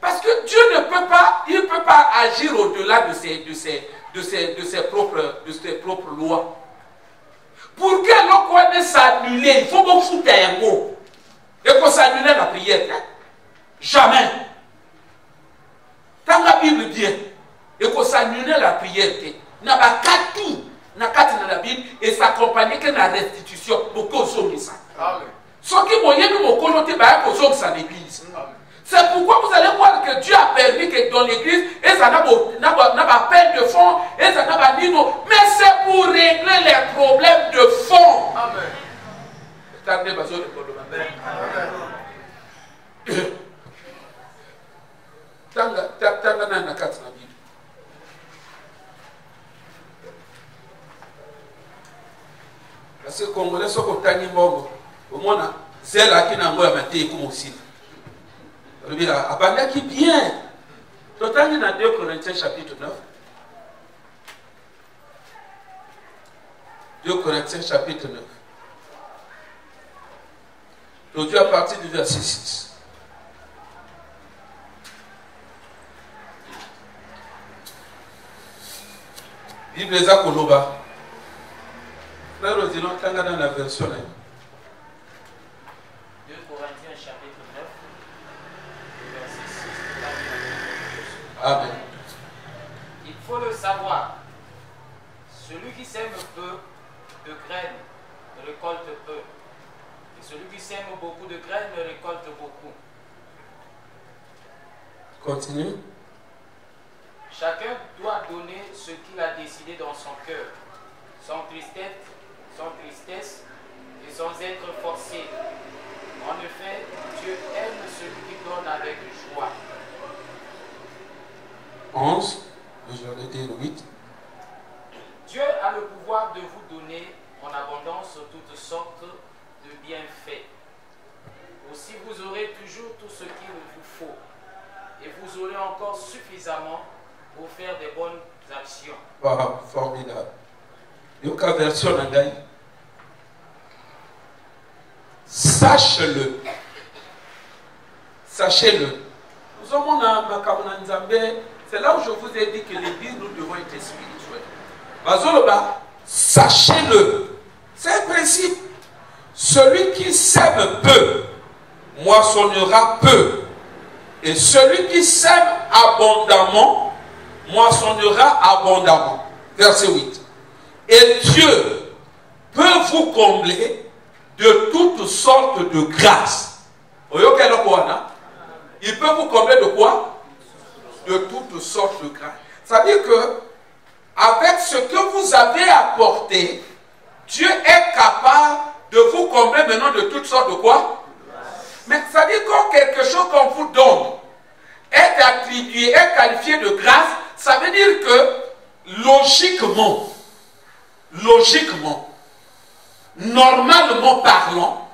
Parce que Dieu ne peut pas, il ne peut pas agir au-delà de ses propres lois. Pour que l'on ne s'annule, il faut qu'on foute un mot. Et qu'on s'annule la prière. Jamais. Tant la Bible dit, et qu'on s'annule la prière, n'a pas tout, n'a pas dans la Bible, et s'accompagner que la restitution, pour qu'on s'oublie ça. Ce qui moyen nous me connoter, pour qu'on s'en église. C'est pourquoi vous allez voir que Dieu a permis que dans l'église, ça n'a pas peine de fond, et ça n'a pas nino, mais c'est pour régler les problèmes de fond. Amen. Parce que Congolais sont au Tani Bongo, au moins, c'est là qui n'a pas été comme aussi. Abandaki bien. Total dans 2 Corinthiens chapitre 9. 2 Corinthiens chapitre 9. Aujourd'hui à partir du verset 6. Bible les Koloba. Frère Odilon, tanga dans la version. 2 Corinthiens chapitre 9. Amen. Il faut le savoir. Celui qui sème peu de graines récolte peu. Et celui qui sème beaucoup de graines récolte beaucoup. Continue. Chacun doit donner ce qu'il a décidé dans son cœur, sans tristesse et sans être forcé. En effet, Dieu aime celui qui donne avec joie. 11, je vais dire le 8. Dieu a le pouvoir de vous donner en abondance toutes sortes de bienfaits. Aussi vous aurez toujours tout ce qu'il vous faut. Et vous aurez encore suffisamment pour faire des bonnes actions. Wow, formidable. Yoka version Nangai. Sache-le. Sachez-le. Nous avons c'est là où je vous ai dit que l'église, nous devons être spirituels. Bazoloba, sachez-le. C'est un principe. Celui qui sème peu, moissonnera peu. Et celui qui sème abondamment, moissonnera abondamment. Verset 8. Et Dieu peut vous combler de toutes sortes de grâces. Il peut vous combler de quoi? De toutes sortes de grâces. Ça veut dire que avec ce que vous avez apporté, Dieu est capable de vous combler maintenant de toutes sortes de quoi? Mais ça veut dire que quelque chose qu'on vous donne est attribué, est qualifié de grâce, ça veut dire que logiquement, normalement parlant,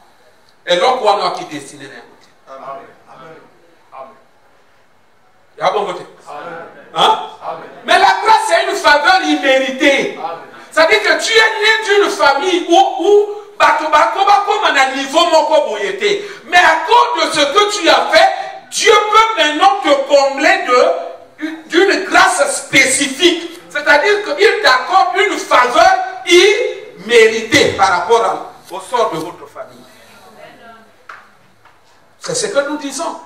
et là on a qui destine rien. Amen. Hein? Mais la grâce c'est une faveur imméritée. C'est-à-dire que tu es né d'une famille où mais à cause de ce que tu as fait, Dieu peut maintenant te combler d'une grâce spécifique. C'est-à-dire qu'il t'accorde une faveur imméritée par rapport au sort de votre famille. C'est ce que nous disons.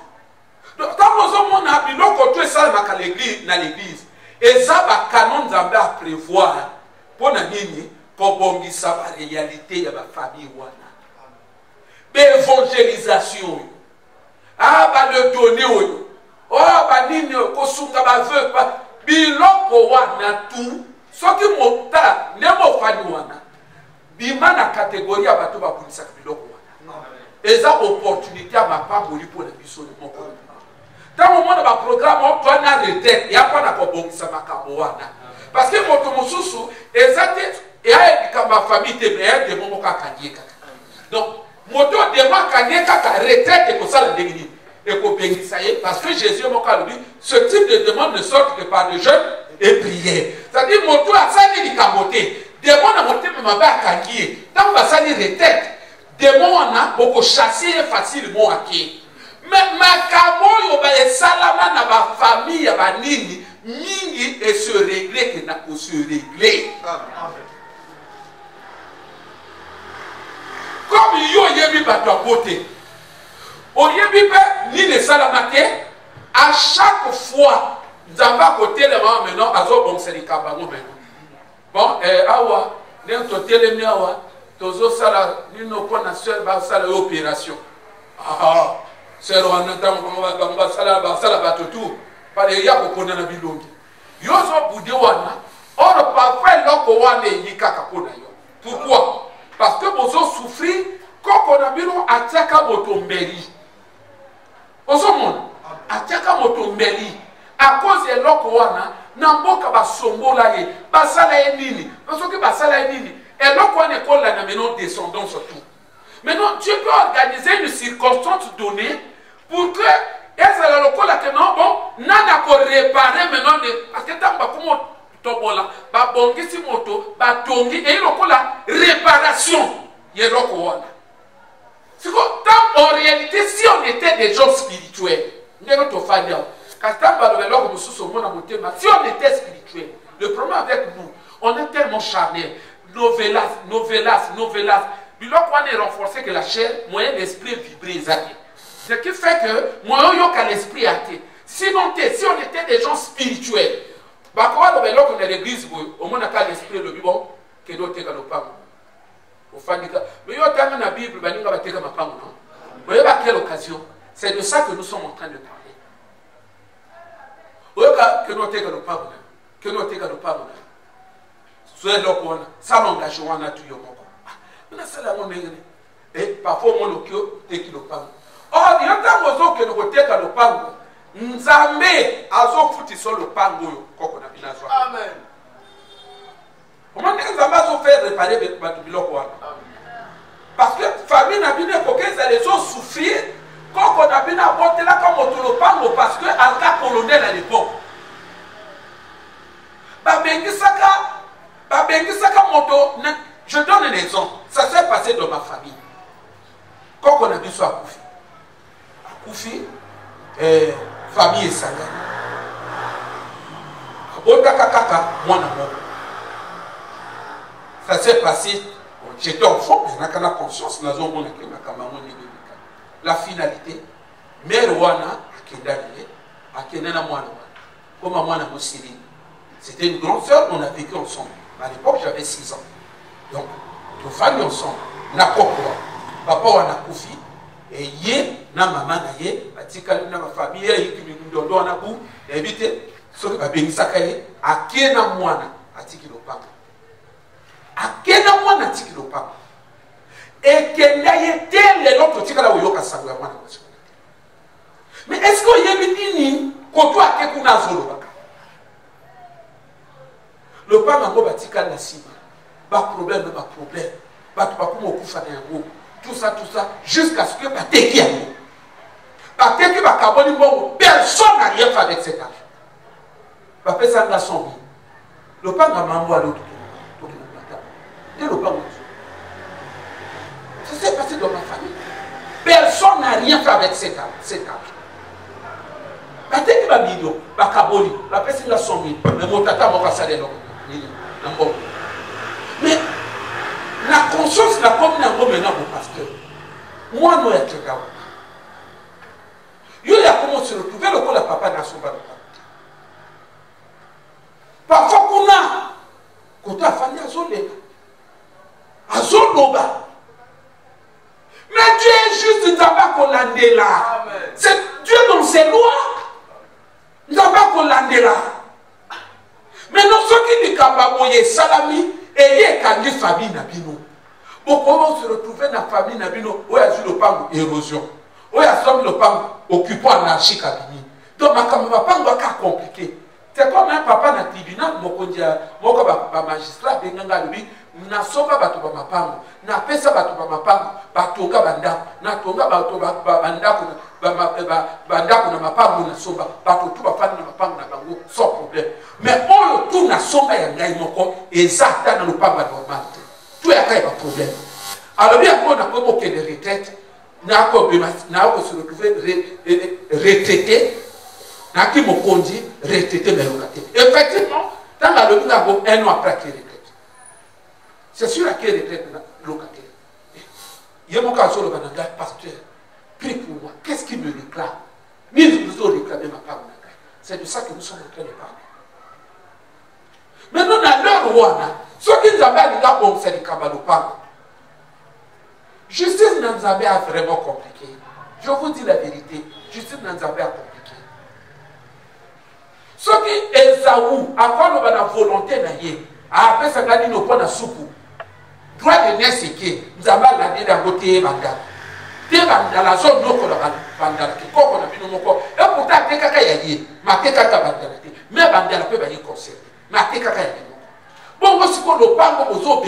Donc, quand nous avons l'église, et ça va canon Zambé à prévoir pour bongisa la réalité de la famille wana. L'évangélisation. Ah, bah le donner. Oh, bah nini, kosunga ba veut pas. Biloko wana tout. Ce qui monta, nemo fani wana. Bima na catégorie à bateau ba bunisa biloko wana. Et ça opportunité à ma part pour la mission de mon corps. Dans le moment de ma programme, on doit na retraite. Il n'y a pas de bongisa makambo wana. Parce que mon tomosusu, exactement. Et avec ma famille, tu es de mon kaka. Donc, moto de ma kaka retraite et pour ça la déguise. Et pour bénir ça y est, parce que Jésus m'a dit, ce type de demande ne sort que par le jeûne et prière. C'est-à-dire, moto a ça ni kamoté. Demande à monter ma bas kangier. Dans ma salle retraite, demande on a beaucoup chassé facilement à qui. Mais ma kamo yo ba salama na ba famille ya ba nini mingi et se régler que n'a pas se régler. Amen. Comme yo yebi ba doit côté. Au yebi ni les salamate à chaque fois d'amba côté le moment maintenant azo bon c'est kabango maintenant. Bon awa n'en totele mi awa tozo sala ni no kona seul ba sala opération. Ah c'est Rwanda on va sala ba sala ba tout par les ya ko na bilongi. Yo so boudé wana or parfois loko wana yika kona yo. Pourquoi? Parce que vous avez souffert quand on a vu attaquer votre mbeli. Vous avez attaquer votre mbeli. À cause de l'okoana, n'importe quoi sombola ye, basala ye nini, parce que basala ye nini. Et l'okoana est là na maintenant descendant surtout. Maintenant tu peux organiser une circonstance donnée pour que ezala lokola que non bon, nana ko réparer maintenant parce que tant ba comment tobola ba bongisi moto ba tongi et lokola réparation yeloko wana. C'est quoi en réalité si on était des gens spirituels ngeno to fanya katamba le loko mususu mona motema si on était spirituel le problème avec nous on est tellement charnel novelas biloko wana est renforcé que la chair moyen d'esprit vibrer zaki ce qui fait que moyen yoka l'esprit a été sinon si on était des gens spirituels bakwa le loko na l'église au moins ka l'esprit le bon que doit teka no pango au fanika mais yo tanga na bible baninga bateka mapango non mais à quelle occasion c'est de ça que nous sommes en train de parler oyoka que doit teka no pango que doit teka no pango soit loko ça l'engagement na tu yo moko na sala mo ngene et parfois mon lokyo teki no pango oh il y a tant mozo que no teka no pango Nzambe azo futi sur le pango koko na binazwa. Amen. Comment est-ce que Nzambe azo faire réparer batu biloko wana? Parce que famille na bine kokeza les ont souffrir koko na bina botela comme le pango parce que alka colonel à l'époque. Babengisaka moto, je donne un exemple. Ça s'est passé dans ma famille. Quand on a vu ça à Koufi, famille Sangani. Ça s'est passé, j'étais enfant, mais je n'ai pas conscience, la finalité, mère Wana, c'était une grande sœur, on a vécu ensemble. À l'époque, j'avais 6 ans. Donc, nos familles ensemble. Na papa wana Koufi, et yé, na maman na yé, batikali na ma famille, yé, qui nous donne à bout, et éviter, ce que va bénir sa cahier, à qui na moana, à tikilo papa. À qui na moana, tikilo papa. Et qu'il y a été les autres tikala ou yoka sangwa moana. Mais est-ce qu'il y a une ligne, qu'on doit à Kekuna Zolo baka? Le pas mango batika na sima. Pas problème, pas problème. Pas tout ça, jusqu'à ce que Bateki a eu. Bateki va carbone, personne n'a rien fait avec cet argent. Papa ça n'a 100 000. Le pas m'a mambo à l'autre. Et le pas ça s'est passé dans ma famille. Personne n'a rien fait avec cet argent. Bateki va million, va carbone, la personne n'a 100 000. Mais mon tata m'a passé les noms. Mais la conscience n'a pas maintenant mon pasteur. Moi, non, il y a il y a comment se retrouver le coup de papa dans son bar. Parfois, qu'on a, quand on a fait à Zoloba. Mais Dieu est juste, il n'a pas qu'on l'a là. C'est Dieu dans ses lois. Il n'a pas qu'on l'a là. Mais non, ceux qui disent que salami et kandi famille nabino. Beaucoup vont se retrouver dans la famille nabino où il y a le pango érosion, où il y a le pango occupant anarchique abini. Donc ma pango est compliqué. C'est comme un papa dans le tribunal, mon magistrat benganga lui, na soba bato ba mapango, na pesa bato ba mapango, batonga banda, na tonga bato banda na mapango na soba, bato tu ba fani na mapango na bango sans problème. Mais on tout na soba ya ngai moko ezata na lupanga normal. Tout ya kai ba problème. Alors bien qu'on a comme aucune retraite, na ko se retrouver retraité, na ki mo kondi retraité mais locataire. Effectivement, dans la lobby na un an après qu'il retraite. C'est sûr à quelle retraite locataire. Il y a mon cas sur le bananga, pasteur, prie pour moi. Qu'est-ce qui me réclame? Nous avons réclamé ma part. C'est de ça que nous sommes en train de parler. Maintenant, dans l'heure où on a, ceux qui nous avaient dit bon, c'est le Kabalopa. Justice nous avait vraiment compliqué. Je vous dis la vérité, justice nous avait compliqué. Ceux qui Esaou, après nous avons la volonté d'ailleurs, après ça, nous avons pas de soupe. Droit de naître, c'est que nous avons la vie d'un côté Banda. Dans la zone de Banda, qui est comme on a vu nos corps. Et pourtant, tu es caca yaye, ma kaka Banda. Mais Banda peut pas y conserver. Ma kaka yaye. Bon, aussi pour le pango, ozo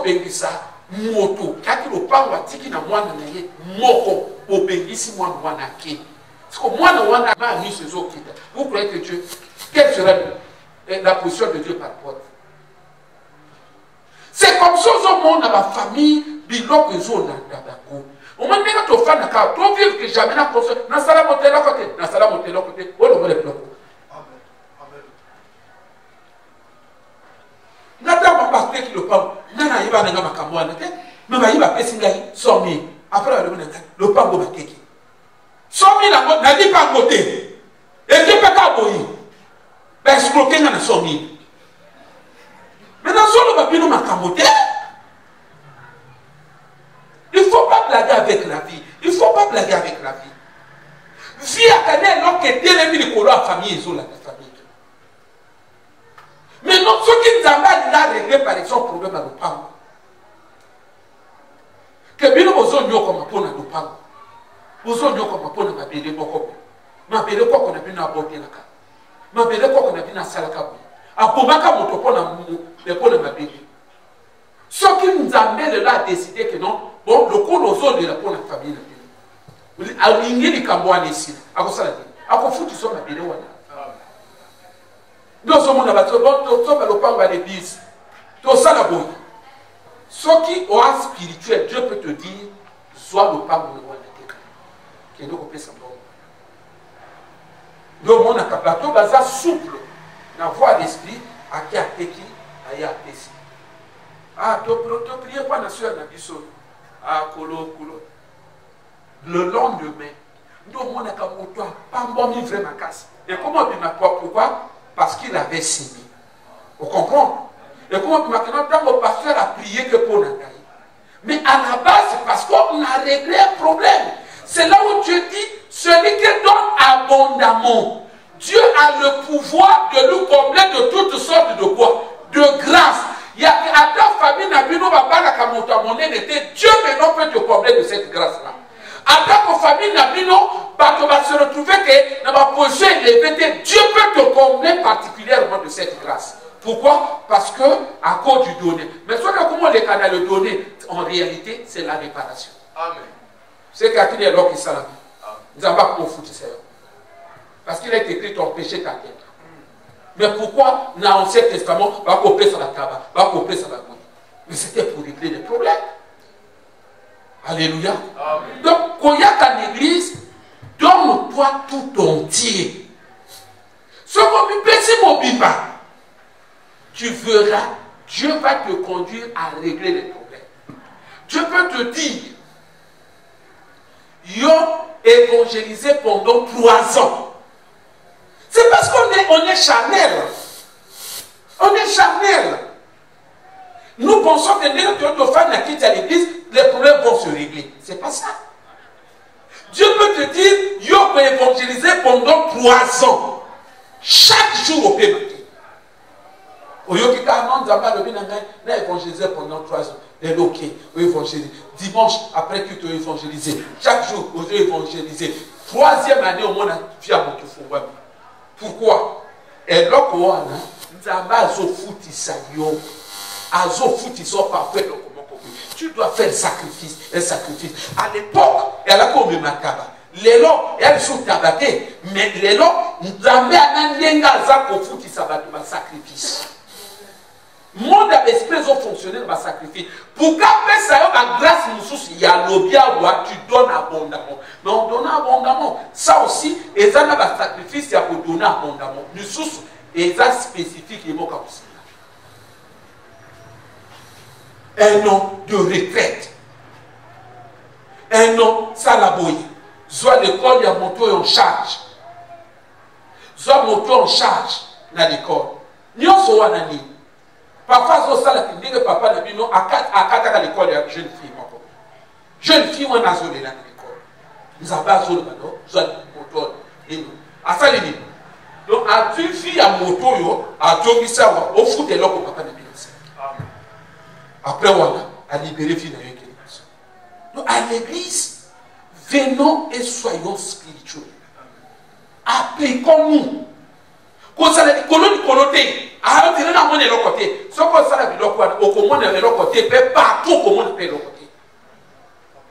bengisa, moto. Kaki le pango a tiki na mwana na ye, moko, o bengisi mwana ki. Parce que mwana ma mis ce zo kita. Vous croyez que Dieu, quelle serait la position de Dieu par rapport? C'est comme ça au monde dans ma famille, bilok et zone d'abako. On m'a dit que tu fais un tu vivre que jamais na console, na sala monter là côté, na sala monter là côté, ou le bloc. Amen. Amen. N'attends pas parce que le pain, nana iba na makamwa na te, mais ba iba pesi ngai 100 000. Après le pain go bakeki. 100 000 na dit pas côté. Et tu peux pas boyer. Ben escroquer na 100 000. Maintenant, sur le papier, nous m'accommoder. Il ne faut pas blaguer avec la vie. Il ne faut pas blaguer avec la vie. Vie à Canel, l'homme qui est délégué de la famille, ils ont la famille. Mais non, ceux qui nous amènent là, régler par exemple, problème à l'opang. Que bien nous avons comme pour nous opang. Nous avons comme pour nous appeler beaucoup. Ma mabele quoi qu'on a bien abordé la carte. Mabele quoi qu'on a bien salaka boy. Abomaka moto pour mabele. Ce qui nous amène là à décider que non, bon, le coup nos autres de la pour la famille la aligner les cambois ici. À quoi ça la dit? À quoi foutu son mabele wana. Nous sommes là, bon, tu vas le prendre à l'église. Tout ça la boy. Ce qui est spirituel, Dieu peut te dire, soit le pas mon qui est donc au ça. Donc on a capable de souple, dans voie d'esprit, à qui a été qui, à y a été. Ah, tu priez pas dans la biso. Ah, kolo. Le lendemain, nous on a capable de pas bon vraiment casse. Et comment on m'a pourquoi? Parce qu'il avait signé. Vous comprenez? Et comment maintenant, quand le pasteur a prié que pour Nangaï. Mais à la base, c'est parce qu'on a réglé un problème. C'est là où Dieu dit, celui qui donne abondamment, Dieu a le pouvoir de nous combler de toutes sortes de quoi? De grâce. Il y a à ta famille, Nabino Babala Kamotamoné n'était Dieu maintenant peut te combler de cette grâce-là. À ta famille, Nabino, tu vas se retrouver que dans ma position élevée, Dieu peut te combler particulièrement de cette grâce. Pourquoi? Parce que à cause du donné. Mais soit comment les canaux le donner, en réalité, c'est la réparation. Amen. C'est qu'à qui est là qui s'en a vu. Nous n'avons pas pour foutre ça. Parce qu'il a été écrit ton péché ta tête. Mais pourquoi dans l'Ancien Testament, va couper sur la tabac, va couper sur la bouille? Mais c'était pour régler des problèmes. Alléluia. Amen. Donc, quand il y a ta église, donne-toi tout entier. Ce qu'on peut passer mon biba. Tu verras, Dieu va te conduire à régler les problèmes. Dieu peut te dire, yo évangélisé pendant 3 ans. C'est parce qu'on est charnel. On est charnel. Nous pensons que dès que notre femme a quitté l'église, les problèmes vont se régler. C'est pas ça. Dieu peut te dire, yo peut évangéliser pendant 3 ans. Chaque jour au pays. N'a évangélisé pendant 3 ans. Les loquets, dimanche, après que tu as évangélisé. Chaque jour, tu as évangélisé. 3e année, au moins, tu as monté. Pourquoi? Et là, nous tu dois faire un sacrifice. À l'époque, elle a comme le macabre. Les lots, elles sont tabaquées. Mais les lots, nous avons un sacrifice. Monde d'esprit ont fonctionné dans le sacrifice. Pour qu'après ça, la grâce il y a l'obia tu donnes abondamment. Mais on donne abondamment. Ça aussi, et ça n'a pas de sacrifice, il y a pour donner abondamment. Nous sous et ça spécifique et comme ça. Un an de retraite. Un an, ça la bouille. Soit l'école, il y a moto en charge. Soit moto en charge dans l'école. Nous sommes en année. Parfois, ça la dit que papa n'a pas à l'école, il y a une jeune fille. Jeune fille, on a zolé dans l'école. Nous avons pas zolé maintenant, nous avons moto. À ça, il dit. Donc, à une fille à moto, à Djogi Sawa, au foot et l'autre, papa n'a pas dit. Après, on a libéré fille dans l'église. Donc, à l'église, venons et soyons spirituels. Appliquons-nous. Quand ça dit colonne coloté. Alors, tu n'as pas de l'autre côté. Ce qu'on s'est dit, au commun de l'autre côté, mais partout au commun de l'autre côté.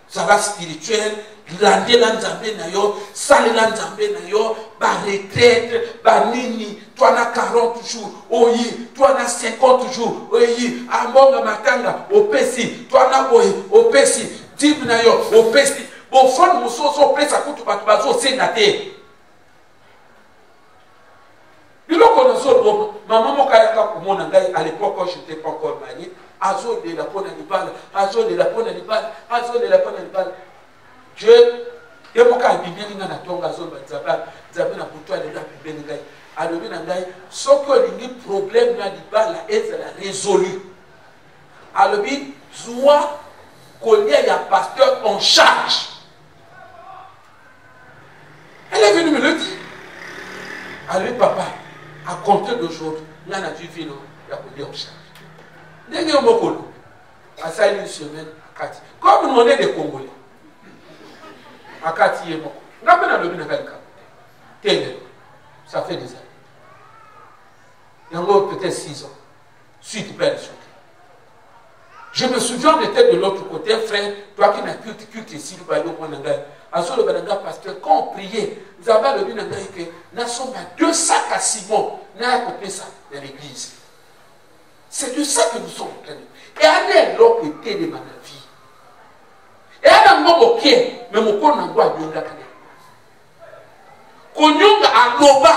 Ça va spirituel, grande l'anzambe nayo, sale l'anzambe nayo, ba retraite, ba nini, toi na 40 jours, oyi, toi na 50 jours, oyi, amonga matanga, opesi, toi na oyi, opesi, dib nayo, opesi, bon fond moussoso, opesi, à kutu batubazo, c'est naté. Maman à l'époque quand je n'étais pas encore marié, Azo de la pone animale, Azo de la pone animale, Azo de la pone animale. Dieu, et mon cas, il vient à Tonga Zomba Zabal, Zabina Boutoua de la Bibengai. À le Binangai, ce que les problèmes d'Ibal est résolu. À le bin, soit qu'il y a un pasteur en charge. Elle est venue me le dire. À lui, papa. À compter d'aujourd'hui, il y a vu vino, il y a combien en charge. Dès qu'on m'a connu, à ça une semaine, à Kati. Comme on est des Congolais, à Kati et moi, on a bien le bien à Ça fait des années. Il y a encore peut-être 6 ans. Suite belle choquée. Je me souviens, on était de l'autre côté, un frère, toi qui n'as culte ici, le baillot, le bananga, pasteur, quand on priait, nous avons le binanga que nous sommes à 2 sacs à ciment, nous avons coupé ça dans l'église. C'est de ça que nous sommes en train de. Et on est l'autre côté de ma vie. Et on a un mot qui est, mais mon corps n'a pas de yonga. Konyonga à l'oba.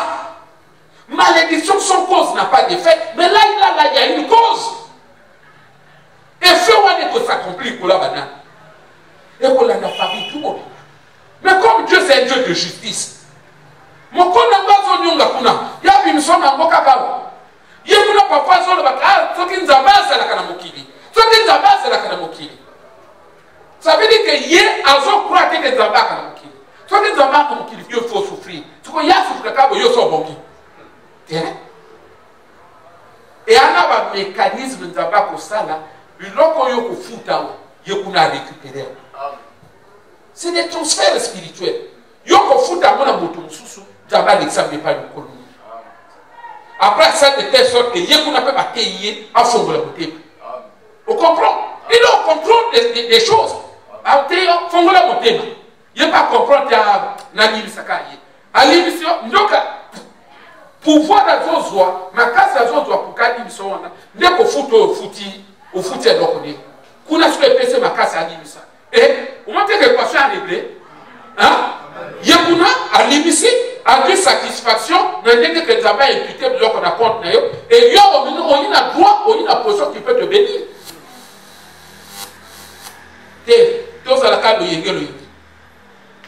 Malédiction sans cause n'a pas d'effet, mais là, il y a une cause. Et fait que ça s'accomplit pour la banane. Et pour la famille, tout le monde. Mais comme Dieu, c'est un Dieu de justice. Mon corps n'a pas de yonga. Il y a une somme en Bokakao. Il y a une papa sur le bac. Ah, ce qui nous a basé la Kanamokili. Ce qui nous a basé la Kanamokili. Ça veut dire que hier, Azo croit que les Zamba Kanamokili. Ce qui nous a basé Kanamokili, il faut souffrir. Ce qu'il y a sur le câble, il y a son bon. Et il y a un mécanisme de Zamba Kosala. Il y a récupérer. C'est des transferts spirituels. Il y a un moto Zamba l'examen pas le colon. Après ça, de telle sorte que Yekuna peut pas payer à fond de la beauté. On comprend? Il est au contrôle des choses. À fond de la beauté. Il n'y a pas comprendre à Nani Sakaye. À l'émission, donc, pouvoir à Zozoa, ma casse à Zozoa pour qu'à l'émission, dès qu'au foot au foot, c'est donc, qu'on a souhaité ma casse à l'émission. Et, on m'a dit que l'équation à régler. Hein? Yekuna, à l'émission, a de satisfaction, mais dès que les amas imputés, donc on a compte, et il y a droit, il y a une position qui peut te bénir. Tous à la carte de Yégué.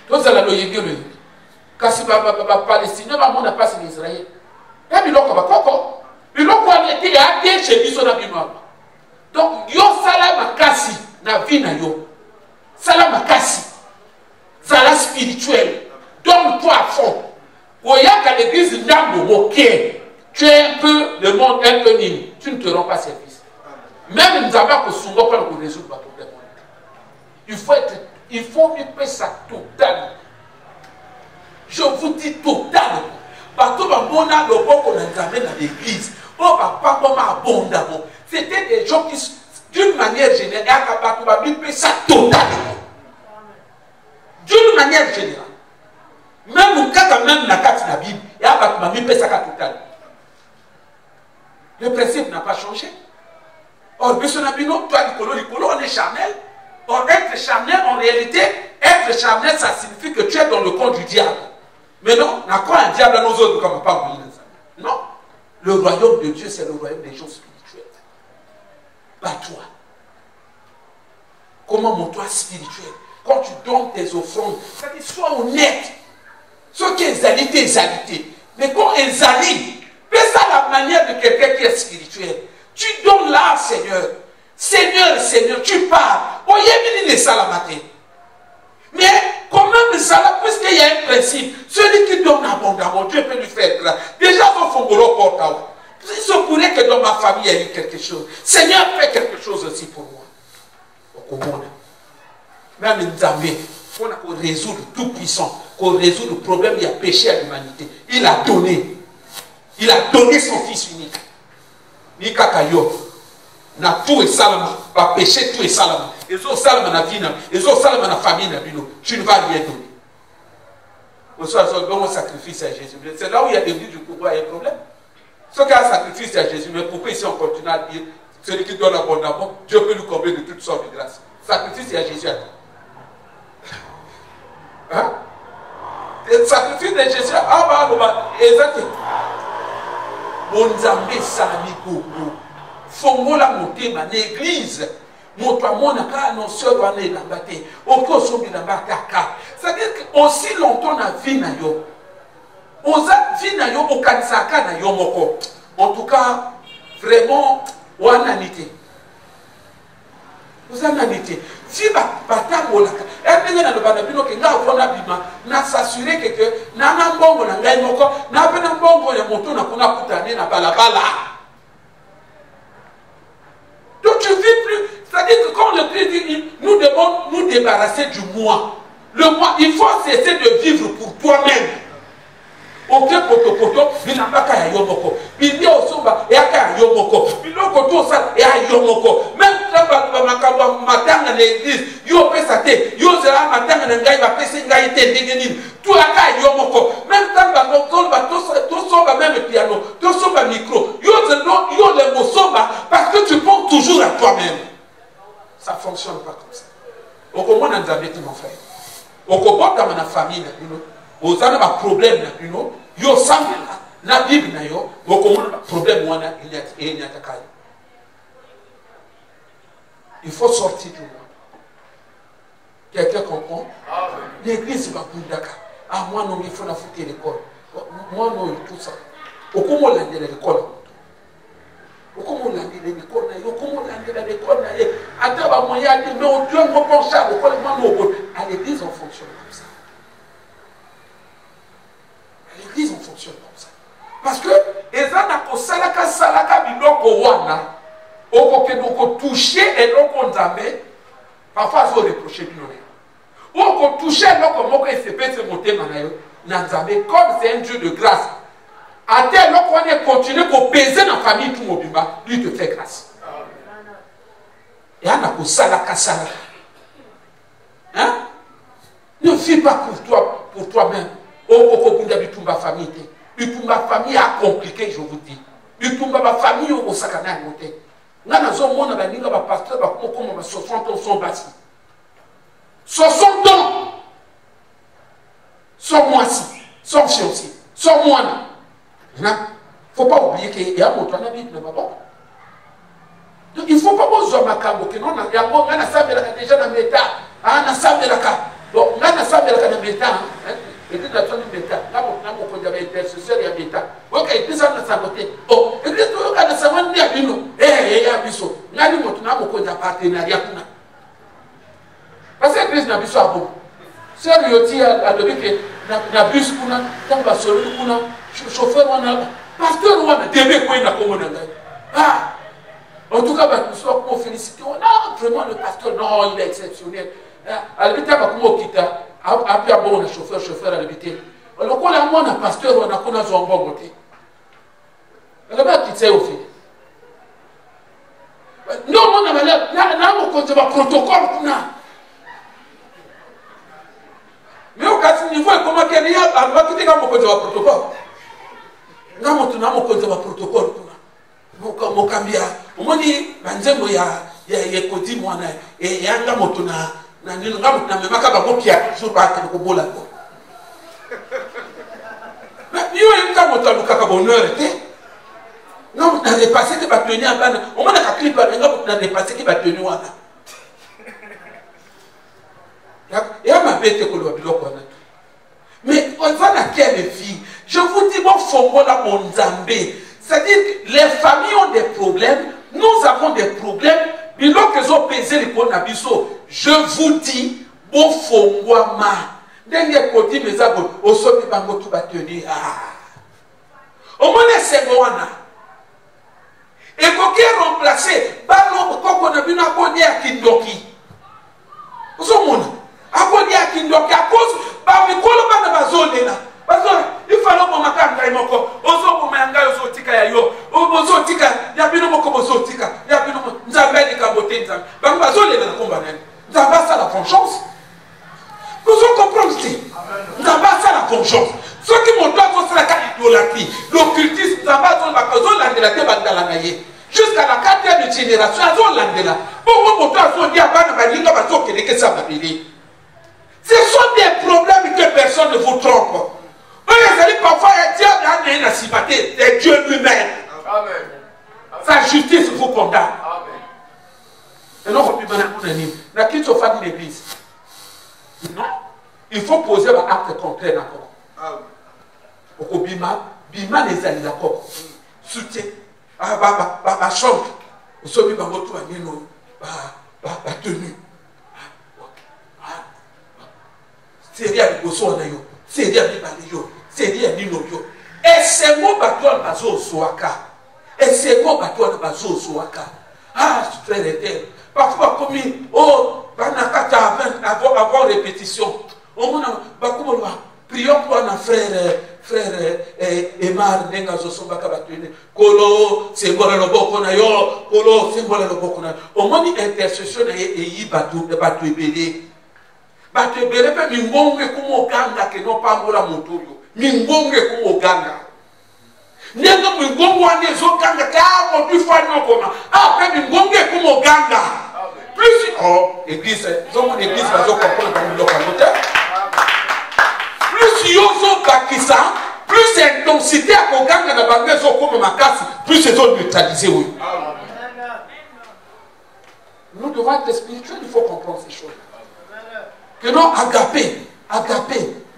Tous à la Yégué. Quand si les Palestiniens, on n'a pas en Israël. Et puis, l'on va coco. Puis, l'on va aller à chez lui, son abîme. Donc, yo salama kasi, na vie na yo. Salama kasi. Zala spirituel. Donne-toi à fond. Oya l'église Ndambo, ok, tu es un peu le monde un peu nul, tu ne te rends pas service. Même nous avons que souvent pour résoudre votre problème. Il faut faire ça totalement. Je vous dis totalement. Partout dans le monde, le bon qu'on a amené dans l'église, on va pas comme abondamment. C'était des gens qui, d'une manière générale, on va faire ça totalement. D'une manière générale. Même quand même la carte de la Bible, il y a le principe n'a pas changé. Or, on est charnel. Or, être charnel, en réalité, être charnel, ça signifie que tu es dans le camp du diable. Mais non, n'a pas un diable à nos autres comme pas vous. Non. Le royaume de Dieu, c'est le royaume des gens spirituels. Pas toi. Comment mon toi spirituel? Quand tu donnes tes offrandes, c'est-à-dire sois honnête. Ce qui est égalité. Mais quand ils allient, fais ça la manière de quelqu'un qui est spirituel. Tu donnes là, Seigneur. Seigneur, tu parles. Mais quand même, ça, puisqu'il y a un principe, celui qui donne abondamment, Dieu peut lui faire grâce. Déjà, il faut que l'on porte à vous. Il se pourrait que dans ma famille, il y ait quelque chose. Seigneur, fais quelque chose aussi pour moi. Au monde. Même nous avons, pour résoudre tout puissant, pour résoudre le problème, il y a péché à l'humanité. Il a donné. Il a donné son fils unique. Ni kakayo. Na tout est salama. Pas péché, tout est salama. Et ça, salama na vie, et ça, salama na famille, tu ne vas rien donner. Au soir, on sacrifice à Jésus. C'est là où il y a des vies du pouvoir, il y a un problème. Ce qui a un sacrifice à Jésus, mais pourquoi ici on continue à dire, celui qui donne abondamment, Dieu peut nous combler de toutes sortes de grâces. Sacrifice à Jésus. Hein? Le sacrifice de Jésus, exactement. Mon Zambé Salami Gogo. Fongola Motema, l'église. Mon toi, mon annonceur doit aller là-bas. Aucun sommet là-bas. C'est-à-dire qu'aussi longtemps, on a vu na yo. On a vu na yo, au Kansaka na yo moko. En tout cas, vraiment, on a nité. Vous avez nité. Si batambola, et bien dans le banabino que nga vona bima, na s'assurer que na na mbongo na ngai moko, na pena mbongo ya moto na kuna kutane na balabala. Donc tu vis plus, c'est-à-dire que quand le Christ dit, nous devons nous débarrasser du moi. Le moi, il faut cesser de vivre pour toi-même. ok poto binambaka ya yomoko bindi osomba yaka yomoko biloko to ça ya yomoko même tamba makambo matanga na église yo pesa te yo zela matanga na ngai ba pesa ngai te ndenge nini tout aka yomoko même tamba to somba même piano to somba micro yo le mosomba parce que tu penses toujours à toi-même. Ça fonctionne pas comme ça. Au comment on a mon frère. Au comment dans ma famille aux années ma problème yo semble na Bible na yo au comment problème wana il y a il faut sortir du monde. Quelqu'un comprend? L'église va bundaka. Ah moi non il faut la foutre l'école. Moi non tout ça. Au comment on a dit l'école. Comment on a dit l'école na yo comment on a dit l'école na yo attends ba moyen de mais Dieu me pense ça au comment à l'église on fonctionne comme ça. À l'église on fonctionne comme ça. Parce que ezana ko salaka biloko wana oko toucher et loko nzambe parfois zo reprocher bino. Oko toucher loko moko espèce monter manayo na nzambe comme c'est un Dieu de grâce. À tel qu'on est continué pour peser dans la famille tout mobimba, lui te fait grâce. Et on a pour salaka. Hein? Ne vis pas pour toi-même. Bitumba famille. Bitumba famille a compliqué, je vous dis. Bitumba famille au sakana monté. Nana zo mona ba ninga ba pasteur ba comme 60 ans sont bâtis. 60 ans. Sans moi ci, sans fiancé, sans moi. Il ne faut pas oublier qu'il y a un mot dans la Bible. Donc il ne faut pas que nous ayons que non, il y a un déjà dans l'état. Ah, on a savé la carte. Donc, on a savé la carte dans l'état. Et puis, on a savé l'état. Là, on a intercesseur et l'état. Ok, et puis ça, on a saboté. Oh, et puis, on a saboté. Eh, abisso. On a dit que nous avons un partenariat. Parce que l'église n'a pas besoin de sérieux, il y a des bus, chauffeur, pasteur, ah, en tout cas, on félicite. Non, vraiment, le pasteur, non, il est exceptionnel. À l'habitude, après, bon, le chauffeur, à l'habitude. Alors, quand on a un pasteur, on a un bon côté. Alors, qui sait au fait. Non, on a un protocole. Mais au cas où il faut comment qu'il y a un protocole. Nous avons un protocole. Nous cambia. On dit, banzembo ya kodi mwana et yanga motuna na nino ngamu na memaka ba mopia sur ba ke ko bola ko. Mais yo yanga motalu kaka bonheur te. Non, na dépasser que ba tenir en bana. On m'a ka clip ba ngamu na dépasser que ba tenir wana. Ya ma bête ko lo biloko wana. Mais on va na quelle vie? Je vous dis bon fongo la mon Nzambe. C'est-à-dire que les familles ont des problèmes, nous avons des problèmes. Je vous dis, bon fongo ma. Dernier côté mes abos, au sommet bango tout batenu. Au moins c'est moana. Et qu'on remplacer, ballon qu'on a vu abonné à Kindoki. Vous savez, abonné à Kindoki à cause, bah mais quoi le bazone là. Il fallait que je me moko ozo bomanga ozo tika ya yo ozo tika ya bino moko ozo tika ya bino nzambe ni kabote nzambe bango bazole na komba nani nzambe ça la vengeance vous comprenez nzambe ça la vengeance ceux qui m'ont donné ça la idolâtrie l'occultisme nzambe ça la cause la te bandala naye jusqu'à la 4e génération azo landela bon moto azo dia bana balinga bazo keleke ça babili. Ce sont des problèmes que personne ne vous trompe. Parfois, Dieu a un sympathie, c'est Dieu lui-même. Sa justice vous condamne. Et non, on peut l'église. Non, il faut poser un acte contraire d'accord. Au bima les alliés d'accord. Soutien. Chambre. Au sommet, tenue. C'est rien de besoin d'ailleurs. C'est rien de balayo. C'est rien de ninoyo. Et c'est mon bateau de bazo soaka. Et c'est mon bateau de bazo soaka. Ah, frère et tel. Parfois, comme oh, banakata avant répétition. On m'a Prions pour un frère Emar Nenga Zosomba Kabatune. Kolo, Sembola Loboko na yo. Kolo, Sembola Loboko na yo. Au moins, intercession et yi batu ebele. Batu ebele pe mingonge kumo ganga ke no pambola motoyo. Mingonge kumo ganga. Nenga mingongo ane zo ganga ka mo tu fanyo koma. Ah, pe mingonge kumo ganga. Plus, oh, église, zomo église va zo comprendre dans le local. Plus yozo bakisa, plus intensité à koganga na bango zo comme makasi, plus c'est zone neutralisé oui. Nous devons être spirituels, il faut comprendre ces choses. Que non, agapé,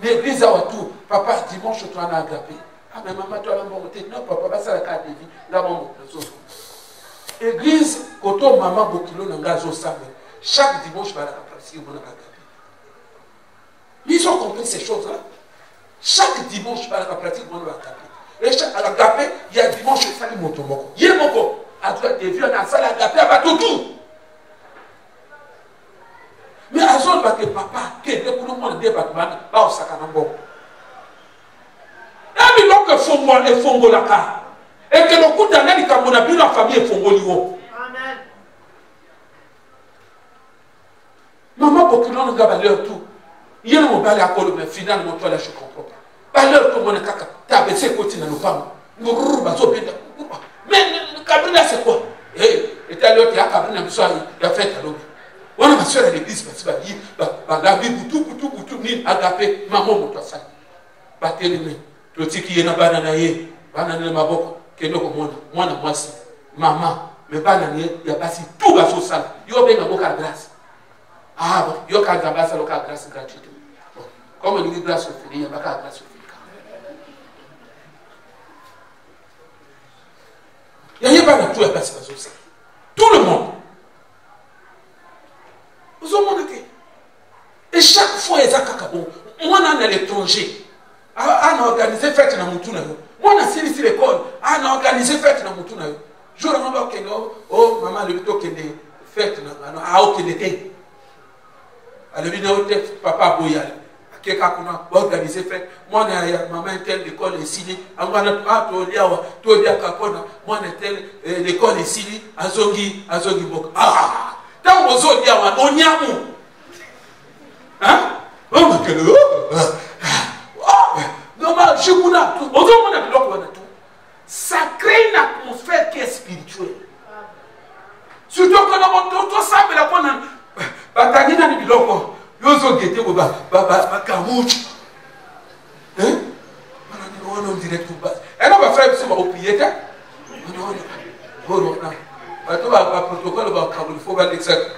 l'église à tout. Papa, dimanche, tu en as agapé. Ah, mais maman, tu as un bon côté. Non, papa, ça la carte de vie. Là, bon, église, quand on maman, bokilo, n'a zo sabe. Chaque dimanche, je vais la pratiquer, mon agapé. Ils ont compris ces choses-là. Chaque dimanche, je vais la pratiquer, mon agapé. Et chaque agapé, il y a dimanche, je fais mon tomoko. Il y a mon co. À toi, tu es vu, on a ça, l'agapé, à tout. Mais à zone que papa, qui est pour le monde, pas au sakanambo. Et donc que fongo et fongo la ka. Et que le coup d'année, comme on a vu la famille et fongo liwo. Amen. Maman, pour que l'on ait valeur tout. Il y a un mobile à colo, mais finalement, toi là, je ne comprends pas. Valeur comme on est caca, t'as baissé côté dans nos femmes. Mais le cabrina, c'est quoi? Et t'as l'autre qui a cabrina, il a fait à l'autre. On a ma soeur à l'église, parce que la vie, boutou, ni agapé, maman, mon toit, ça. Batelé, tout ce qui est dans banana, banana, ma boque, qui est dans le monde, moi, si, maman, mais banana, il y a pas si tout va sur ça. Il y a bien un boca grâce. Ah bon, il y a qu'à grâce, il y a grâce gratuite. Comme on dit grâce au fil, il y a pas qu'à grâce au fil. Il n'y a pas de tout à passer sur ça. Tout le monde. Vous avez montré. Et chaque fois, il y a bon. Moi, on est à l'étranger. On a organisé fête dans mon tour. Moi, on a servi l'école. On a organisé fête dans mon tour. Je ne sais pas que oh, maman, le temps qu'il y a fête, il y a le vidéo papa Boyal. Quelqu'un qui a organisé fête. Moi, maman était l'école est signée. Moi, l'école est signée. Azogi Bok. Ah! Tant aux autres, on y a un hein? Oh, mais quel normal, je vous l'ai tout. Ça crée une atmosphère qui est spirituelle. Surtout que dans tout ça, mais la bonne. Batagina ni biloko. Yozo gete ou bakamouch. Hein? On est direct ou bas. Et non, ma frère, c'est ma opinion. Non. Protocole il faut voir l'exact.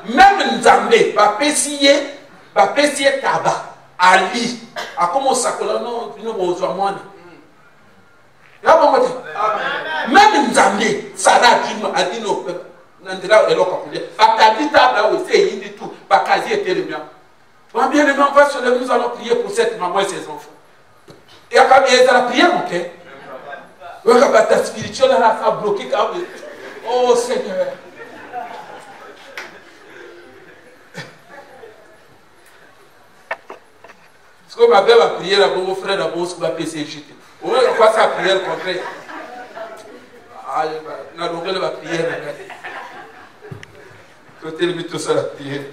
Même Nzambe, Bapesiye Taba, Ali, a commencé à coller non, même Nzambe, Sarah Dino, Adino, Nandela et l'Okapoulier, Atali Tabla aussi, il dit tout, Bakazi était le mien. Bien les enfants, nous allons prier pour cette maman et ses enfants. Et à quand il y a la prière, mon cœur. Ta spirituelle a bloqué quand même. Oh Seigneur. Parce que ma belle va prier là pour mon frère d'abord, ce qu'on va passer jeter. On va faire sa prière concrète. Ah, on va prier. Côté le tout ça la prière.